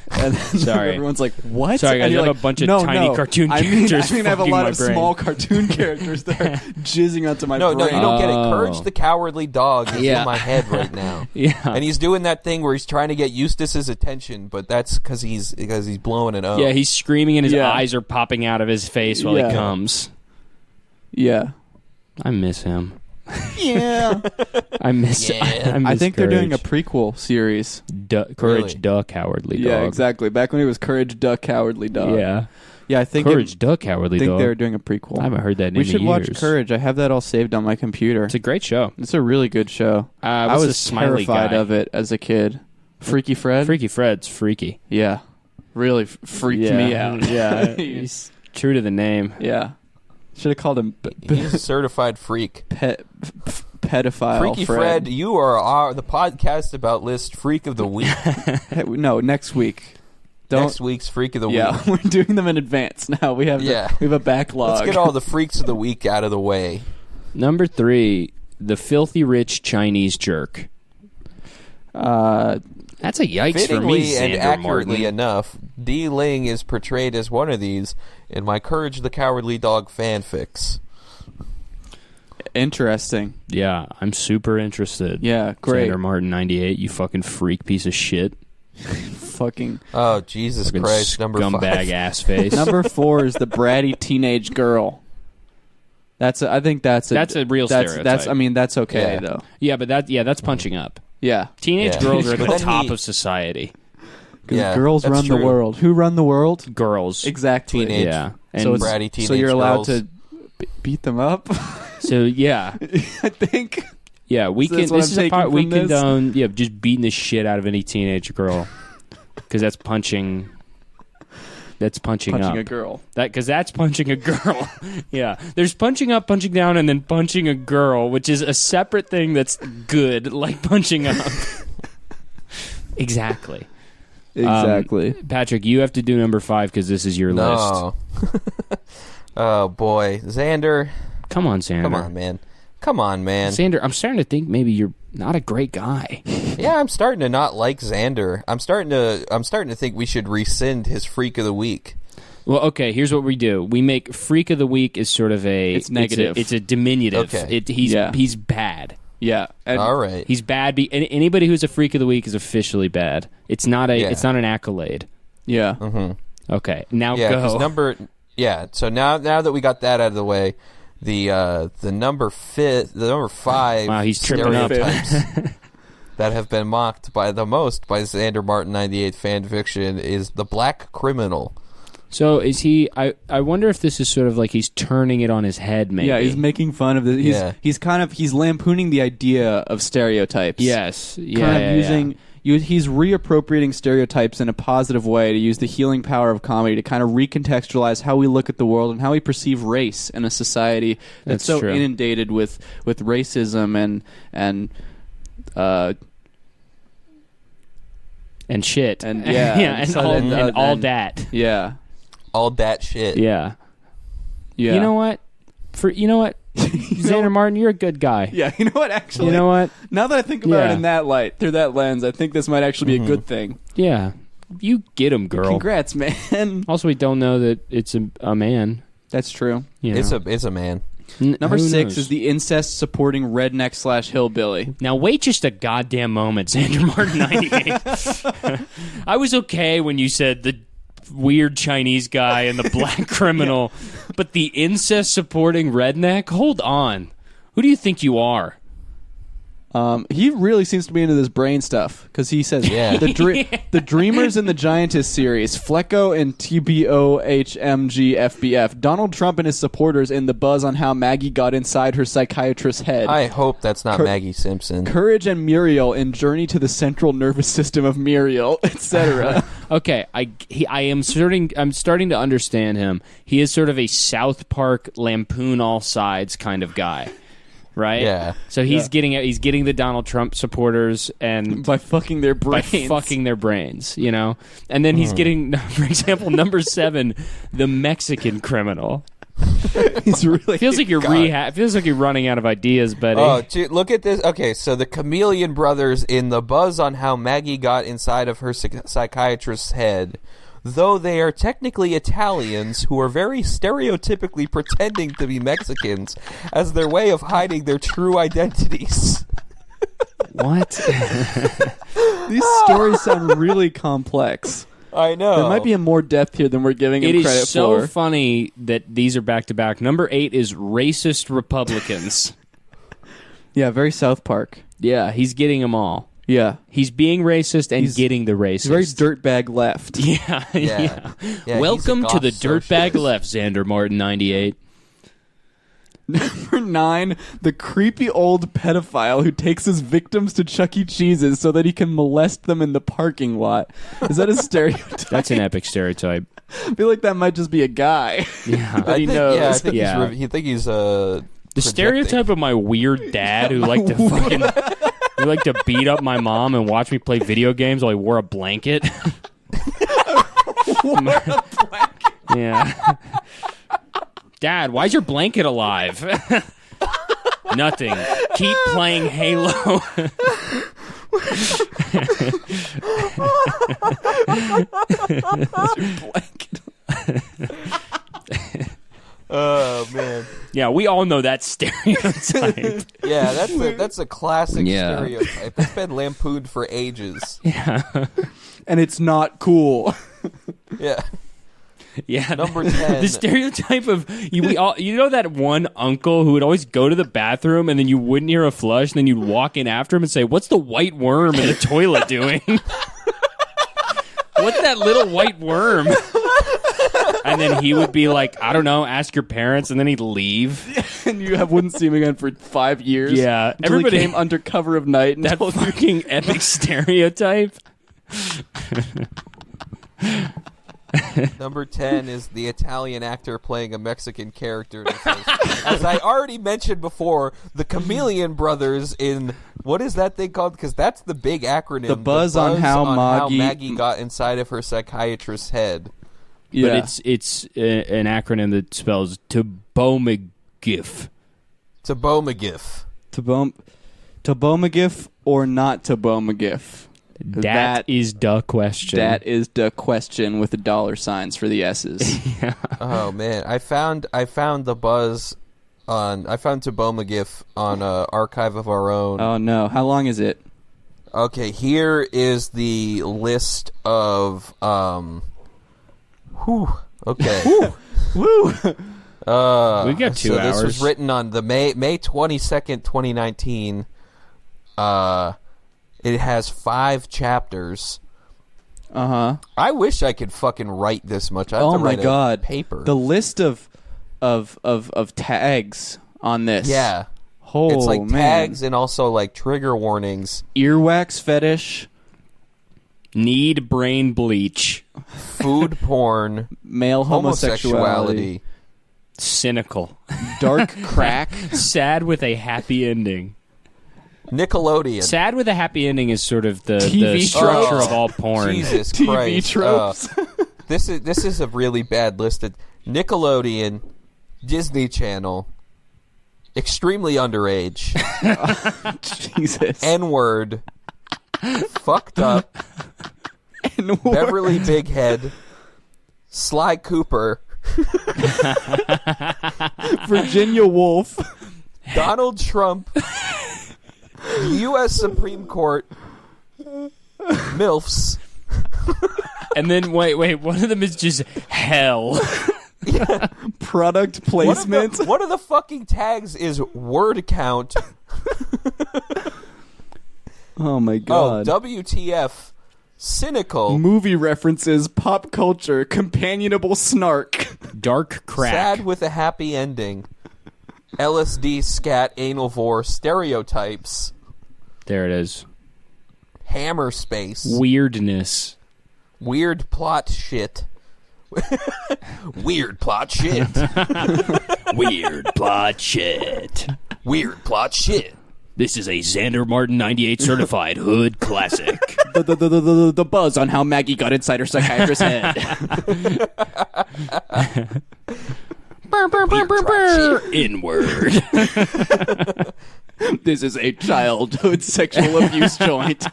And then Sorry. everyone's like, "What?" Sorry guys, and I you're have like, a bunch of no, tiny no. cartoon I mean, characters. I have a fucking lot my of brain. small cartoon characters that are jizzing onto my brain. No, you don't get it. Courage the Cowardly Dog is in my head right now. Yeah, and he's doing that thing where he's trying to get Eustace's attention, but that's because he's blowing it up. Yeah, he's screaming and his eyes are popping out of his face while he comes. Yeah. I miss him. Yeah. I miss I think they're doing a prequel series. Courage, Really? Duh, Cowardly Dog. Yeah, exactly. Back when it was Courage, Duh, Cowardly Dog. Yeah. Yeah, I think Courage, Duh, Cowardly I think Dog. they were doing a prequel. I haven't heard that in We should years. watch Courage. I have that all saved on my computer. It's a great show. It's a really good show. I what's the was smiley terrified guy? of it as a kid. Freaky Fred? Freaky Fred's freaky. Yeah. Really freaked me out. Yeah, he's true to the name. Yeah. Should have called him He's a certified freak. pedophile Freaky Fred, you are the podcast about list Freak of the Week. No, next week. Next week's Freak of the Week. Yeah, we're doing them in advance now. We have we have a backlog. Let's get all the Freaks of the Week out of the way. Number 3, the filthy rich Chinese jerk. That's a yikes for me, Fittingly and Xander accurately Martin. enough, D. Ling is portrayed as one of these in my Courage the Cowardly Dog fanfics. Interesting. Yeah, I'm super interested. Yeah, great. Xander Martin 98, you fucking freak piece of shit. Fucking Oh, Jesus Fucking Christ, number scumbag 5. ass face. number 4 is the bratty teenage girl. I think that's a real stereotype. That's okay Yeah. though. Yeah, but that's punching up. Yeah. Teenage Yeah. girls are at But the then top he- of society. Because Yeah, girls that's run the true. world. Who run the world? Girls. Exactly. Teenage. Yeah. And So, Bratty teenage so you're allowed girls. to beat them up. so yeah. I think. Yeah, we So can. that's what This I'm is a taking part we from this? condone. Yeah, just beating the shit out of any teenage girl, because that's punching. That's punching up. A girl. Because that's punching a girl. Yeah, there's punching up, punching down, and then punching a girl, which is a separate thing that's good, like punching up. Exactly. Exactly. Patrick, you have to do number 5 because this is your list. No. Oh, boy. Xander. Come on, Xander. Come on, man. Xander, I'm starting to think maybe you're not a great guy. Yeah, I'm starting to not like Xander. I'm starting to think we should rescind his Freak of the Week. Well, okay, here's what we do. We make Freak of the Week is sort of It's negative. It's a diminutive. Okay. He's bad. Yeah. And All right. He's bad. Anybody who's a Freak of the Week is officially bad. It's not Yeah. an accolade. Yeah. Mm-hmm. Okay, now Yeah, go. so now that we got that out of the way, the number 5 Wow, he's tripping up. stereotypes that have been mocked by the most by Xander Martin 98 fan fiction is the black criminal. So is he? I wonder if this is sort of like he's turning it on his head. Maybe. Yeah, he's making fun of this. He's lampooning the idea of stereotypes. Yes. Yeah. Kind of yeah, using. He's reappropriating stereotypes in a positive way to use the healing power of comedy to kind of recontextualize how we look at the world and how we perceive race in a society that's so true. inundated with racism and shit. And yeah, and and so all, then, and all then- that. yeah. All that shit. Yeah. Yeah. You know what? Xander Martin, you're a good guy. Yeah, you know what? Actually, You know what? now that I think about Yeah. it in that light, through that lens, I think this might actually be a good thing. Yeah. You get him, girl. Congrats, man. Also, we don't know that it's a man. That's true. You know? It's a man. Number Who 6 knows? is the incest-supporting redneck/hillbilly. Now wait just a goddamn moment, Xander Martin 98. I was okay when you said the weird Chinese guy and the black criminal, but the incest-supporting redneck? Hold on. Who do you think you are? He really seems to be into this brain stuff because he says the Dreamers and the Giantess series, Flecko and TBOHMGFBF, Donald Trump and his supporters in the buzz on how Maggie got inside her psychiatrtrist's head. I hope that's not Maggie Simpson. Courage and Muriel in Journey to the Central Nervous System of Muriel, etc. Okay, I'm starting to understand him. He is sort of a South Park lampoon all sides kind of guy. Right? Yeah. So he's getting the Donald Trump supporters and by fucking their brains. You know? And then he's getting, for example, number 7, the Mexican criminal. He's really Feels like you're feels like you're running out of ideas, buddy. Oh, dude, look at this. Okay, so the Chameleon brothers in the buzz on how Maggie got inside of her psychiatrist's head. Though they are technically Italians who are very stereotypically pretending to be Mexicans as their way of hiding their true identities. What? These stories sound really complex. I know. There might be a more depth here than we're giving him credit for. It is so funny that these are back to back. Number 8 is racist Republicans. Yeah, very South Park. Yeah, he's getting them all. Yeah. He's being racist and getting the racist. He's very dirtbag left. Yeah. Welcome to the dirtbag left, Xander Martin 98. Number 9, the creepy old pedophile who takes his victims to Chuck E. Cheese's so that he can molest them in the parking lot. Is that a stereotype? That's an epic stereotype. I feel like that might just be a guy. Yeah. That he knows. Yeah, I think he's the stereotype of my weird dad who liked to fucking who liked to beat up my mom and watch me play video games while he wore a blanket. Yeah. Dad, why's your blanket alive? Nothing. Keep playing Halo. Oh man. Yeah, we all know that stereotype. Yeah, that's a classic stereotype. It's been lampooned for ages. Yeah. And it's not cool. Yeah. Yeah, Number 10. The stereotype of you know that one uncle who would always go to the bathroom and then you wouldn't hear a flush and then you'd walk in after him and say, "What's the white worm in the toilet doing?" What's that little white worm? And then he would be like, "I don't know, ask your parents," and then he'd leave. And you wouldn't see him again for 5 years. Yeah. Everybody came under cover of night. That fucking epic stereotype. Number 10 is the Italian actor playing a Mexican character. As I already mentioned before, the Chameleon brothers in, what is that thing called? Because that's the big acronym. The buzz on how Maggie got inside of her psychiatrist's head. Yeah. But it's an acronym that spells Tobomagif. Tobomagif. Tobomagif or not Tobomagif? That is the question. That is the question with the dollar signs for the S's. Yeah. Oh man, I found the buzz on. I found Tobomagif on Archive of Our Own. Oh no, how long is it? Okay, here is the list of Whew. Okay. Woo. We got 2 hours. This was written on the May 22nd, 2019. It has 5 chapters. Uh-huh. I wish I could fucking write this much. I have Oh to my write god. a paper. The list of tags on this. Yeah. Oh, it's like man. tags and also like trigger warnings. Earwax fetish. Need brain bleach. Food porn. Male homosexuality. Cynical. Dark crack. Sad with a happy ending. Nickelodeon. Sad with a happy ending is sort of the TV structure tropes. of all porn. Jesus TV Christ. tropes. This is a really bad list. Nickelodeon, Disney Channel, extremely underage, Jesus. N-word, fucked up, N-word. Beverly Big Head, Sly Cooper, Virginia Woolf. Donald Trump, U.S. Supreme Court, MILFs. And then, wait, one of them is just hell. Product placement. One of the fucking tags is word count. Oh my god. Oh, WTF. Cynical. Movie references, pop culture, companionable snark. Dark crack. Sad with a happy ending. LSD, scat, anal vor, stereotypes. There it is. Hammer space. Weirdness. Weird plot shit. Weird plot shit. Weird plot shit. Weird plot shit. This is a Xander Martin 98 certified hood classic. The buzz on how Maggie got inside her psychiatrist's head. Inward. This is a childhood sexual abuse joint.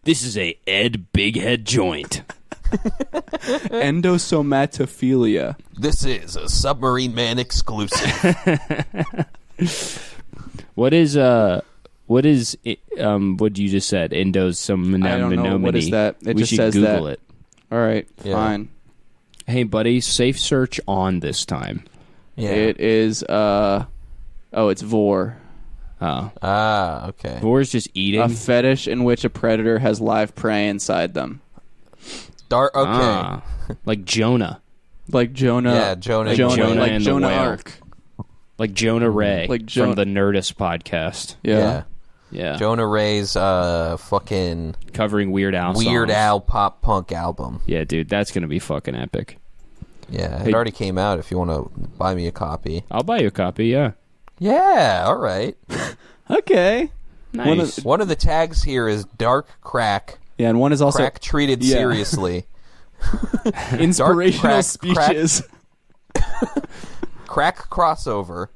This is a Ed Big Head joint. Endosomatophilia. This is a Submarine Man exclusive. What is what you just said? Endosomatophilia. I don't know. What is that? It we just should says Google that. it. All right, Yeah. fine. Hey, buddy, safe search on this time. Yeah. It is it's vor. Oh. Okay. Boar's just eating. A fetish in which a predator has live prey inside them. Okay. Like Jonah. Like Jonah. Yeah, Jonah like and the Jonah whale. Ark. Like Jonah Ray Like from the Nerdist podcast. Yeah. Yeah. Jonah Ray's fucking Covering Weird Al songs. Weird Al pop punk album. Yeah, dude, that's going to be fucking epic. Yeah, Hey. it already came out if you want to buy me a copy. I'll buy you a copy, yeah. Yeah, all right. Okay. Nice. One of the tags here is dark crack. Yeah, and one is also Crack treated Yeah. seriously. inspirational crack- speeches. Crack crossover.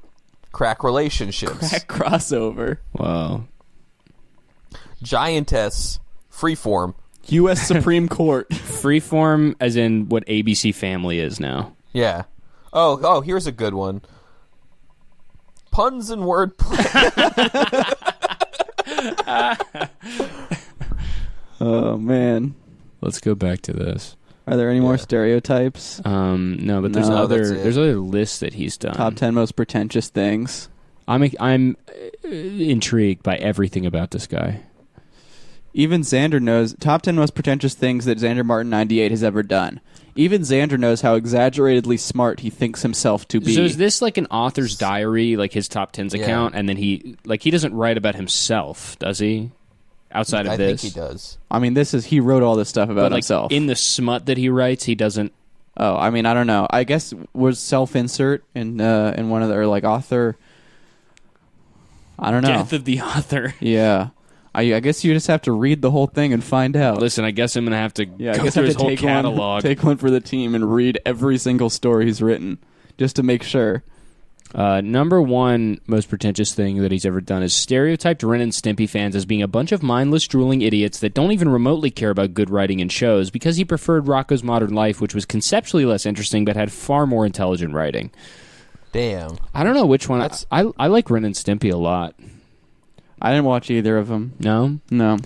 Crack relationships. Crack crossover. Wow. Giantess. Freeform. U.S. Supreme Court. Freeform as in what ABC Family is now. Yeah. Oh, here's a good one. Puns and wordplay. Oh man. Let's go back to this. Are there any more stereotypes? No, but there's No, that's it. there's other lists that he's done. Top 10 most pretentious things. I'm intrigued by everything about this guy. Even Xander knows top 10 most pretentious things that Xander Martin 98 has ever done. Even Xander knows how exaggeratedly smart he thinks himself to be. So is this like an author's diary, like his top 10s account, and then he doesn't write about himself, does he? Outside of I this, think he does. I mean, he wrote all this stuff about but like himself. in the smut that he writes, he doesn't. Oh, I mean, I don't know. I guess was self-insert in one of the, or like author. I don't know. Death of the author. Yeah. I guess you just have to read the whole thing and find out. Listen, I guess I'm gonna have to Yeah, I go guess through I his have to whole take catalog. take one for the team and read every single story he's written just to make sure. Number one most pretentious thing that he's ever done is stereotyped Ren and Stimpy fans as being a bunch of mindless, drooling idiots that don't even remotely care about good writing and shows because he preferred Rocko's Modern Life, which was conceptually less interesting but had far more intelligent writing. Damn. I don't know which one. That's- I like Ren and Stimpy a lot. I didn't watch either of them. No? No.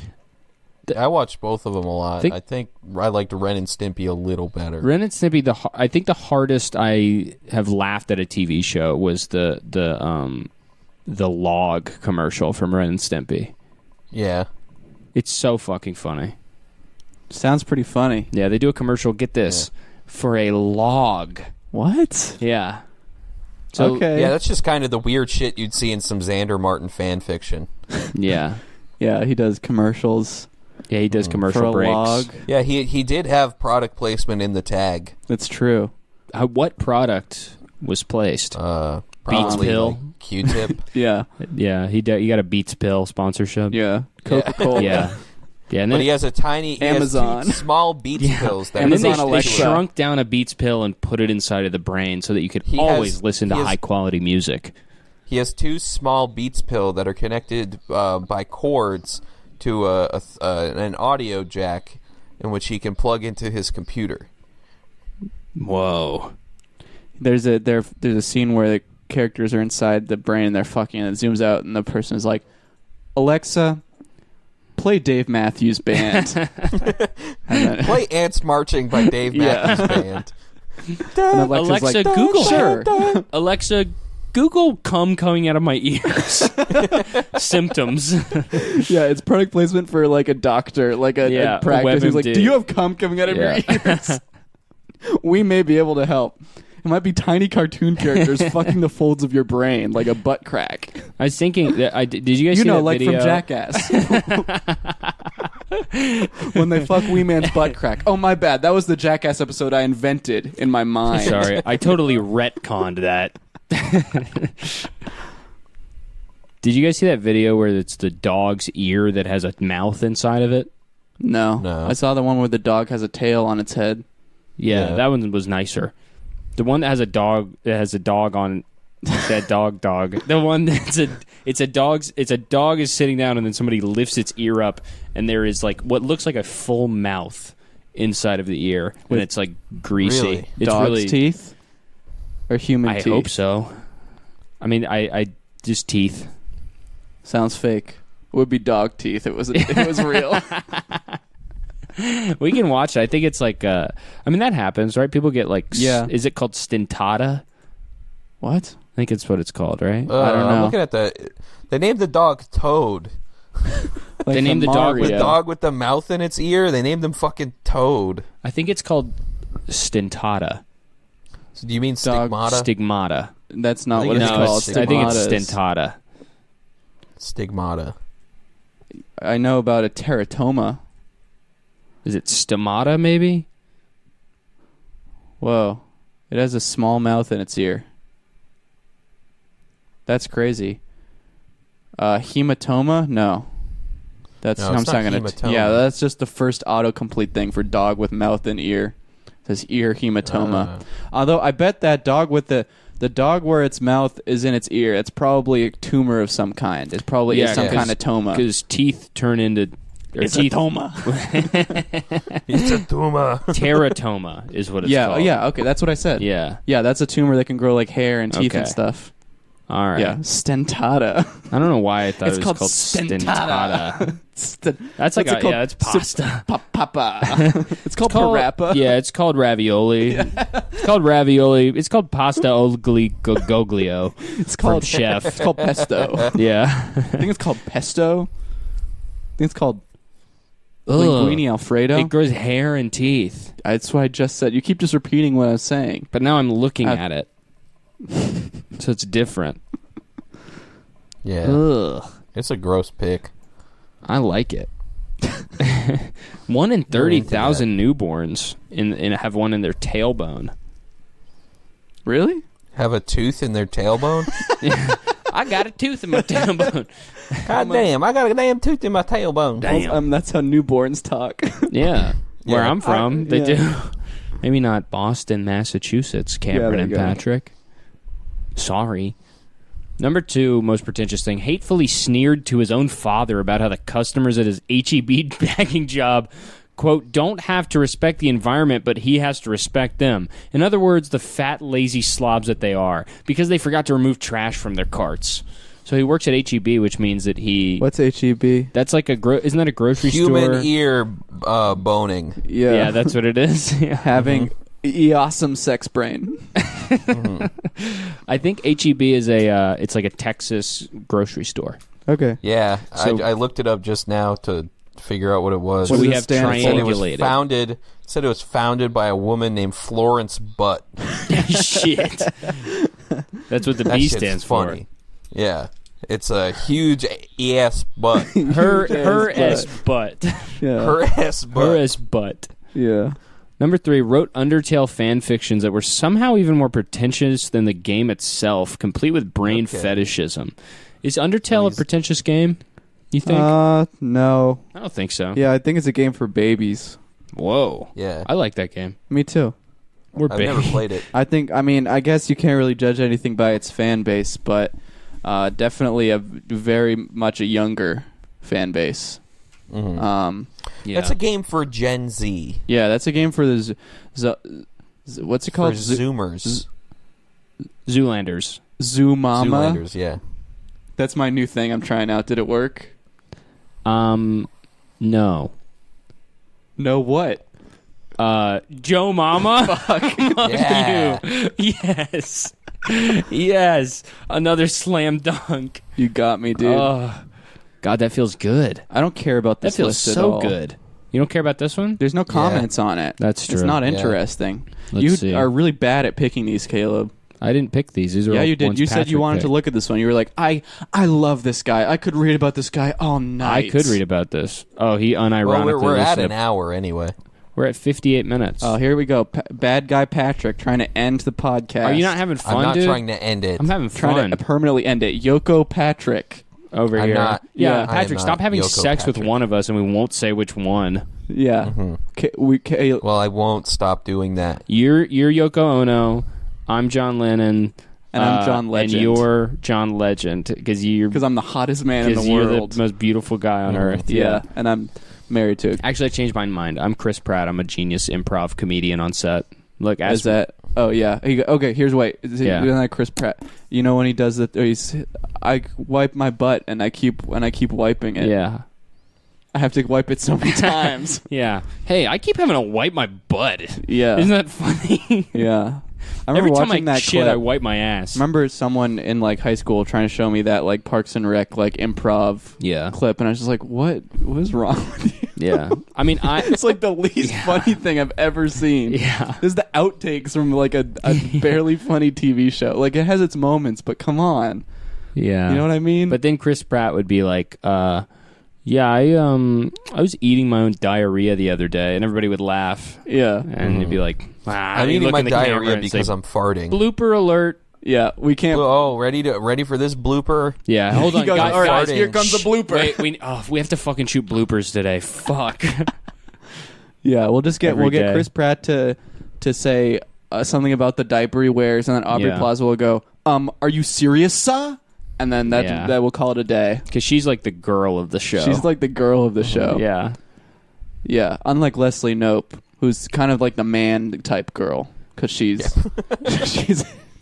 I watched both of them a lot. Think- I think I liked Ren and Stimpy a little better. Ren and Stimpy, I think the hardest I have laughed at a TV show was the log commercial from Ren and Stimpy. Yeah. It's so fucking funny. Sounds pretty funny. Yeah, they do a commercial, get this, for a log. What? Yeah. So, Okay. Yeah, that's just kind of the weird shit you'd see in some Xander Martin fan fiction. Yeah. Yeah, he does commercials Yeah, he does for commercial a breaks. log. Yeah, he did have product placement in the tag. That's true. What product was placed? Probably Beats pill? like Q-tip. Yeah. Yeah, he got a Beats Pill sponsorship. Yeah. Coca-Cola. Yeah. Yeah, and But then he has a tiny Amazon. He has 2 small Beats pills that and then Amazon they Alexa. shrunk down a Beats Pill and put it inside of the brain so that you could He always has- listen to he has- high-quality music. He has 2 small Beats pill that are connected by cords to an audio jack in which he can plug into his computer. Whoa. There's a scene where the characters are inside the brain and they're fucking and it zooms out and the person is like, Alexa, play Dave Matthews Band. And then- Play Ants Marching by Dave Yeah. Matthews Band. and Alexa's Alexa, like, Google. Sure. Alexa, Google cum coming out of my ears. Symptoms. Yeah, it's product placement for like a doctor, like a Yeah, practice. He's like, WebMD. do you have cum coming out of your ears? We may be able to help. It might be tiny cartoon characters fucking the folds of your brain like a butt crack. I was thinking that did you guys see that like video? from Jackass. When they fuck Wee Man's butt crack. Oh, my bad. That was the Jackass episode I invented in my mind. Sorry, I totally retconned that. Did you guys see that video where it's the dog's ear that has a mouth inside of it? No. No. I saw the one where the dog has a tail on its head. Yeah, Yeah. that one was nicer. The one that has a dog on that dog. The one that's a dog is sitting down and then somebody lifts its ear up and there is like what looks like a full mouth inside of the ear and it's like greasy. Really? It's Dog's really teeth or human teeth? I hope so. I mean, I just teeth. Sounds fake. It would be dog teeth. It was real. We can watch it. I think it's like I mean that happens, right? People get like is it called stentata? What? I think it's what it's called, right? I don't know. I'm looking at they named the dog Toad. Like They named the dog Mario. with The dog with the mouth in its ear. They named him fucking Toad. I think it's called stentata. So do you mean Dog stigmata? Stigmata. That's not I what think it's No, called. I think it's Stigmata is- stentata. Stigmata. I know about a teratoma. Is it stomata, maybe? Whoa. It has a small mouth in its ear. That's crazy. Hematoma? No. That's No, I'm it's not saying hematoma. yeah, that's just the first autocomplete thing for dog with mouth and ear. It says ear hematoma. Although I bet that dog with the dog where its mouth is in its ear, it's probably a tumor of some kind. It's probably some kind of toma. Because teeth turn into... It's teeth, a toma. It's a tumor. teratoma is what it's called. Yeah, okay, that's what I said. Yeah. Yeah, that's a tumor that can grow like hair and teeth and Okay. stuff. All right. Yeah, stentata. I don't know why I thought It's it was called called stentata. stentata. That's like it's pasta. Papa. It's called parappa. Yeah, it's called ravioli. It's called ravioli. It's called pasta goglio. It's called chef. It's called pesto. Yeah. I think it's called pesto. I think it's called Ugh. linguine alfredo. It grows hair and teeth. That's what I just said. You keep just repeating what I was saying. But now I'm looking at it. So it's different. Yeah. Ugh. It's a gross pick. I like it. 1 in 30,000 newborns have one in their tailbone. Really? Have a tooth in their tailbone? I got a tooth in my tailbone. God damn, I got a damn tooth in my tailbone. Damn. That's how newborns talk. Yeah. Where Yeah. I'm from, they yeah. do. Maybe not Boston, Massachusetts, Cameron there and you go. Patrick. Sorry. Number 2, most pretentious thing, hatefully sneered to his own father about how the customers at his H-E-B bagging job, quote, don't have to respect the environment, but he has to respect them. In other words, the fat, lazy slobs that they are, because they forgot to remove trash from their carts. So he works at H-E-B, which means that he... What's HEB? That's like isn't that a grocery Human store? ear boning. Yeah. Yeah, that's what it is. Yeah. having awesome sex brain. I think HEB is it's like a Texas grocery store. Okay. Yeah, So- I looked it up just now to figure out what it was. So What we does it have stand for? It said it was triangulated. founded by a woman named Florence Butt. Shit. That's what the That B shit's stands funny. Yeah, it's a huge ass butt. for. Her Yes, S butt. Yeah. Her ass butt. Her S butt. Yeah. Number 3, wrote Undertale fan fictions that were somehow even more pretentious than the game itself, complete with brain Okay. fetishism. Is Undertale a pretentious game, you think? No. I don't think so. Yeah, I think it's a game for babies. Whoa. Yeah, I like that game. Me too. We're I've big. never played it. I guess you can't really judge anything by its fan base, but definitely a very much a younger fan base. Mhm. Yeah. That's a game for Gen Z. Yeah, that's a game for the what's it called? For Zoomers. Zoolander. Zoomama. Zoolanders, yeah. That's my new thing I'm trying out. Did it work? No. No, what? Joe Mama? Yeah. Yes. Yes. Another slam dunk. You got me, dude. Oh, God, that feels good. I don't care about That this feels list at so all. good. You don't care about this one? There's no comments on it. That's true. It's not Yeah. interesting. Let's You see. are really bad at picking these, Caleb. I didn't pick these. These are Yeah, all you did. ones You said you Patrick wanted to picked. look at this one. You were like, I love this guy. I could read about this guy all night. I could read about this. Oh, he unironically Well, we're at listed an hour anyway. We're at 58 minutes. Oh, here we go. Bad guy Patrick trying to end the podcast. Are you not having fun, I'm not dude? trying to end it. I'm having trying fun to permanently end it? Yoko Patrick. over I'm here. not- Yeah, Yeah. I am Patrick, not stop having Yoko sex with Patrick. one of us, and we won't say which one. Yeah. Mhm. Well, Well, I won't stop doing that. You're Yoko Ono. I'm John Lennon. And I'm John Legend. And you're John Legend because I'm the hottest man in the you're world. the most beautiful guy on earth. Yeah, and I'm married to. Actually, I changed my mind. I'm Chris Pratt. I'm a genius improv comedian on set. Look, is that? Oh yeah. Okay. Here's wait. Isn't that Chris Pratt? You know when he does that? I wipe my butt and I keep wiping it. Yeah. I have to wipe it so many times. Yeah. Hey, I keep having to wipe my butt. Yeah. Isn't that funny? Yeah. I Every time watching I that shit, clip. I wipe my ass. Remember someone in like high school trying to show me that like Parks and Rec like improv clip, and I was just like, "What is wrong with you?" Yeah. I mean, it's like the least funny thing I've ever seen. Yeah. This is the outtakes from like a barely funny TV show. Like it has its moments, but come on. Yeah. You know what I mean? But then Chris Pratt would be like, yeah, I was eating my own diarrhea the other day, and everybody would laugh. Yeah. And he'd be like, I'm eating my diarrhea because I'm farting. Blooper alert. Yeah, we can't. Oh, ready for this blooper? Yeah, hold on, goes, guys. all right, here comes a blooper. Wait, we have to fucking shoot bloopers today. Fuck. Yeah, we'll get day. Chris Pratt to say something about the diaper he wears, and then Aubrey Plaza will go, "Are you serious, sir?" And then that will call it a day. Because she's like the girl of the show. She's like the girl of the show. Yeah. Yeah, unlike Leslie Knope, who's kind of like the man type girl, because she's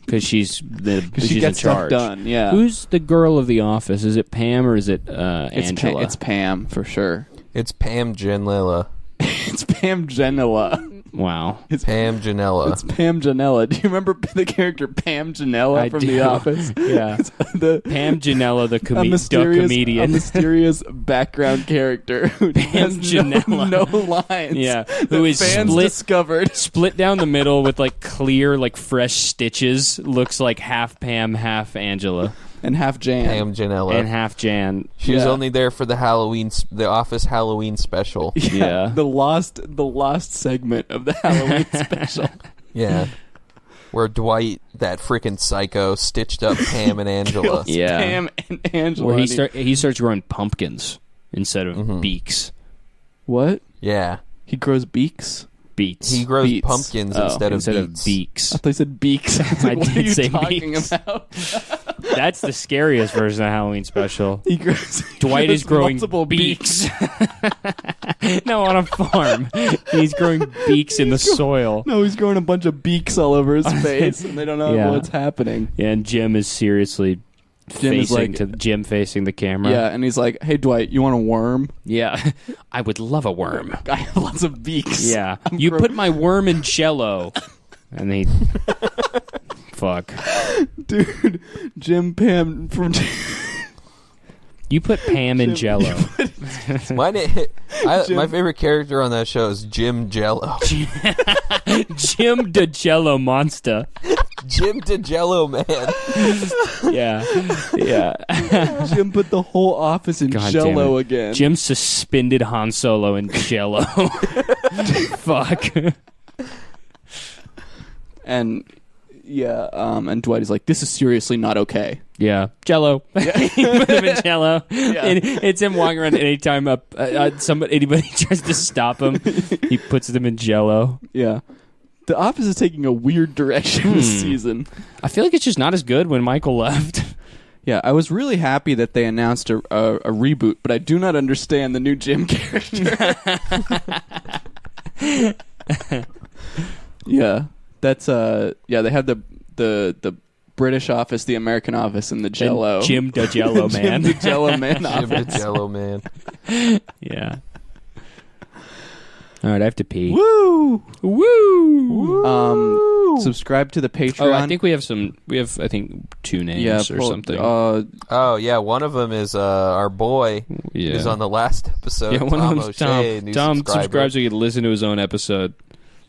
because she's in charge. Stuff done. Yeah. Who's the girl of the office? Is it Pam or is it Angela? It's Pam for sure. It's Pam Janella. It's Pam Janella. Wow. It's Pam Janella. It's Pam Janella. Do you remember the character Pam Janella from The Office? Yeah. Pam Janella, the comedian. A mysterious background character who Pam has Janella. no lines. Yeah. Who is split down the middle with like clear, like fresh stitches. Looks like half Pam, half Angela. And half Jan. Pam Janella. And half Jan. She was only there for the Office Halloween special. Yeah. The lost segment of the Halloween special. Yeah. Where Dwight, that freaking psycho, stitched up Pam and Angela. Yeah. Pam and Angela. Where he starts growing pumpkins instead of beaks. What? Yeah. He grows beaks? Beets. He grows Beets. pumpkins instead of beaks. I thought you said beaks. I what did are you say talking beaks. about? That's the scariest version of Halloween special. Dwight is growing multiple beaks. No, on a farm. He's growing beaks in the soil. No, he's growing a bunch of beaks all over his face, and they don't know what's happening. Yeah, and Jim is seriously facing the camera. Yeah, and he's like, "Hey, Dwight, you want a worm?" Yeah, I would love a worm. I have lots of beaks. Yeah, you put my worm in Jell-O, and he. Fuck, dude, Pam from. You put Pam in Jell-O. My favorite character on that show is Jim Jello. Jim the Jello Monster. Jim the Jello Man. Yeah. Jim put the whole office in Jell-O again. Jim suspended Han Solo in Jell-O. Fuck. And and Dwight is like, "This is seriously not okay." Yeah, Jell-O. Yeah. He put him in Jell-O. Yeah. And it's him walking around anytime anybody tries to stop him, he puts them in Jell-O. Yeah. The Office is taking a weird direction this season. I feel like it's just not as good when Michael left. Yeah, I was really happy that they announced a reboot, but I do not understand the new Jim character. Yeah. That's they have the British office, the American office, and the Jell-O. Jim the Jell-O Man. Jim the Jell-O Man Jim the office. Jello Man. Yeah. All right, I have to pee. Woo! Woo! Subscribe to the Patreon. Oh, I think we have I think 2 names or something. Oh yeah, one of them is our boy. Yeah. Who's on the last episode. Yeah, one Tom of them's O'Shea, Tom. new Tom subscriber. subscribes so he can listen to his own episode.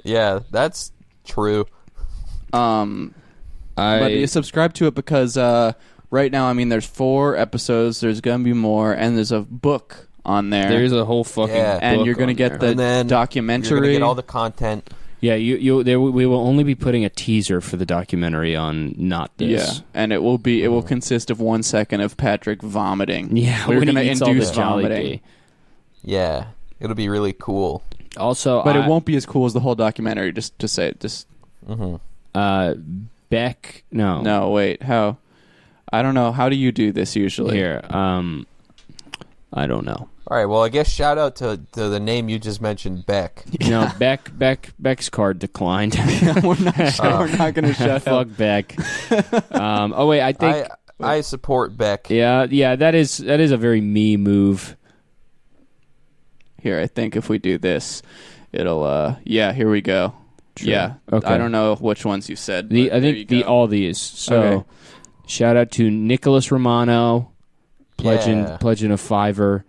Yeah, that's true. But you subscribe to it because right now, I mean, there's 4 episodes. There's gonna be more, and there's a book on there. There's a whole fucking book and you're gonna get there. the documentary. You're gonna get all the content. Yeah, we will only be putting a teaser for the documentary on Not This. Yeah, and it will consist of 1 second of Patrick vomiting. Yeah, we're when he gonna eats all induce the Jolly vomiting. Bee. Yeah, it'll be really cool. Also, but it won't be as cool as the whole documentary. Just to say it, Beck. No. No, wait. How? I don't know. How do you do this usually? Here. I don't know. All right, well, I guess shout out to the name you just mentioned, Beck. No, Beck's card declined. We're not going to shut Fuck up. Beck. Oh wait, I think I support Beck. yeah, that is a very me move. Here, I think if we do this, it'll. Yeah, here we go. True. Yeah. Okay. I don't know which ones you said. I but there think you go. all these. So Okay. shout out to Nicholas Romano, pledging a $5.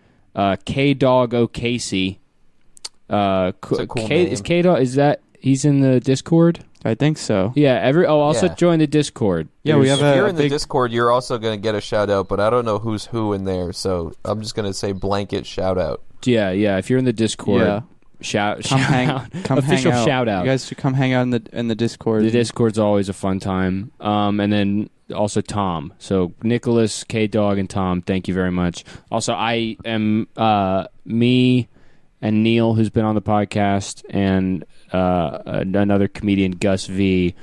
K Dog O'Casey. That's a cool name. Is K Dog? Is that he's in the Discord? I think so. Yeah. Also Yeah. join the Discord. Yeah, we There's- have If you're a in the big. Discord, you're also going to get a shout out, but I don't know who's who in there, so I'm just going to say blanket shout out. Yeah. If you're in the Discord, Yeah. shout Come out. hang Official out. shout out. You guys should come hang out in the Discord. The Discord's always a fun time. And then also Tom. So Nicholas, K Dog, and Tom, thank you very much. Also, I am me and Neil, who's been on the podcast, and another comedian, Gus V,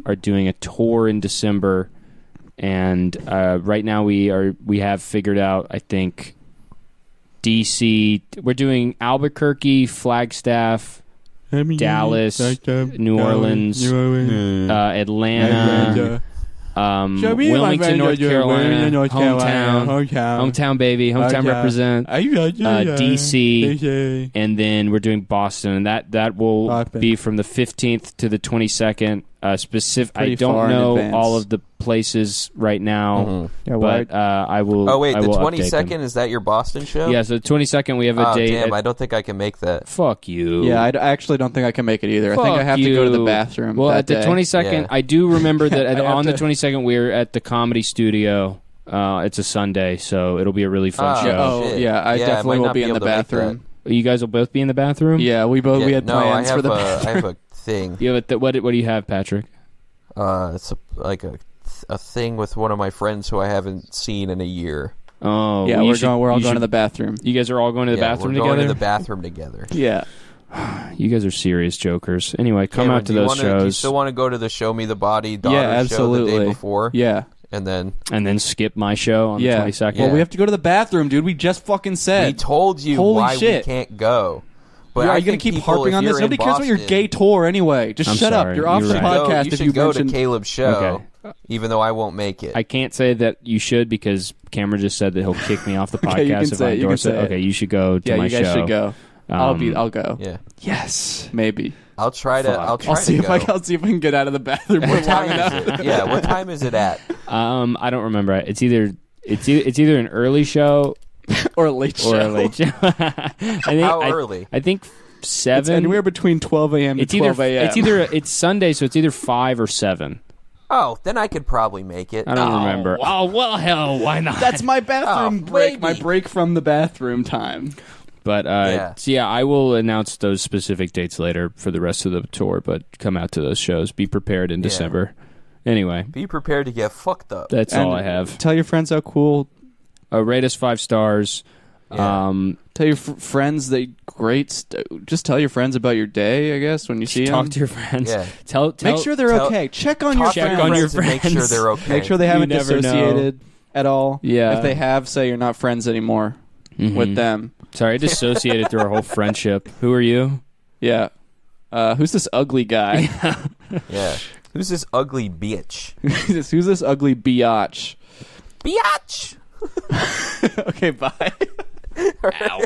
are doing a tour in December. And right now we have figured out, I think, DC. We're doing Albuquerque, Flagstaff, Dallas, New Orleans, Atlanta, Wilmington, North Carolina, hometown baby, hometown represent, DC, and then we're doing Boston, and that will be from the 15th to the 22nd. Specific. I Pretty don't far in know advance. all of the places right now, Yeah, but I will. Oh, wait, I the will update 22nd, them. is that your Boston show? Yeah, so the 22nd we have a Oh, date. damn, at- I don't think I can make that. Fuck you. Yeah, I actually don't think I can make it either. I think I Fuck have to go to the you. bathroom. Well, that at the day. 22nd, Yeah. I do remember that I have on the to- 22nd we're at the Comedy Studio. It's a Sunday, so it'll be a really fun Ah, show. Oh, shit. yeah, I Yeah, I definitely might will not be be in the able to make bathroom. You guys will both be in the bathroom. Yeah, we had no, I plans have for the. I have a thing. You have what do you have, Patrick? It's a thing with one of my friends who I haven't seen in a year. Oh, Yeah, well, we're all going to the bathroom. You guys are all going to the Yeah, bathroom we're going together. to the bathroom together. Yeah. You guys are serious jokers. Anyway, come Cameron, out to do you those Do you shows still want to go to the Show Me the Body daughter Yeah, show the day absolutely. before? Yeah. And then and then skip my show on Yeah. the 22nd. Well, we have to go to the bathroom, dude. We just fucking we said. told you Holy why shit. we can't go. But Are I you going think to keep people, harping if on this? you're in Nobody cares about your Boston, gay tour anyway. Just I'm shut sorry. up. You're off You're the right. podcast you if should you go to mentioned. Caleb's show, Okay. even though I won't make it. I can't say that you should because Cameron just said that he'll kick me off the Okay, you podcast can if say I it, you can endorse it. say it. Okay, you should go to Yeah, my you guys show. should go. I'll go. Yeah, Yes. Maybe. I'll try to. I'll try I'll see to if go. I'll see if I can get out of the bathroom What long time enough. is it? Yeah, what time is it at? I don't remember. It's either an early show Or a late show. or a late show. How early? I think It's 7. anywhere between 12 a.m. to It's either 12 a.m. it's Sunday, so it's either 5 or 7. Oh, then I could probably make it. I don't remember. Oh well, hell, why not? That's my bathroom Oh, break. maybe. My break from the bathroom time. But Yeah. so yeah, I will announce those specific dates later for the rest of the tour. But come out to those shows. Be prepared in December. Anyway, Be prepared to get fucked up. that's And all I have. Tell your friends how cool. Rate us 5 stars. Yeah. Tell your friends that just tell your friends about your day. I guess when you see Talk them. to your friends. Yeah. Tell Make sure they're tell- okay. Check on Talk your to Check friends. on your friends and make sure friends. they're okay. Make sure they haven't never know. dissociated at all. Yeah. If they have, say you're not friends anymore with them. Sorry, I dissociated through our whole friendship. Who are you? Yeah. Who's this ugly guy? Yeah. Who's this ugly bitch? Who's this ugly biatch? Biatch! Okay, bye. Ow.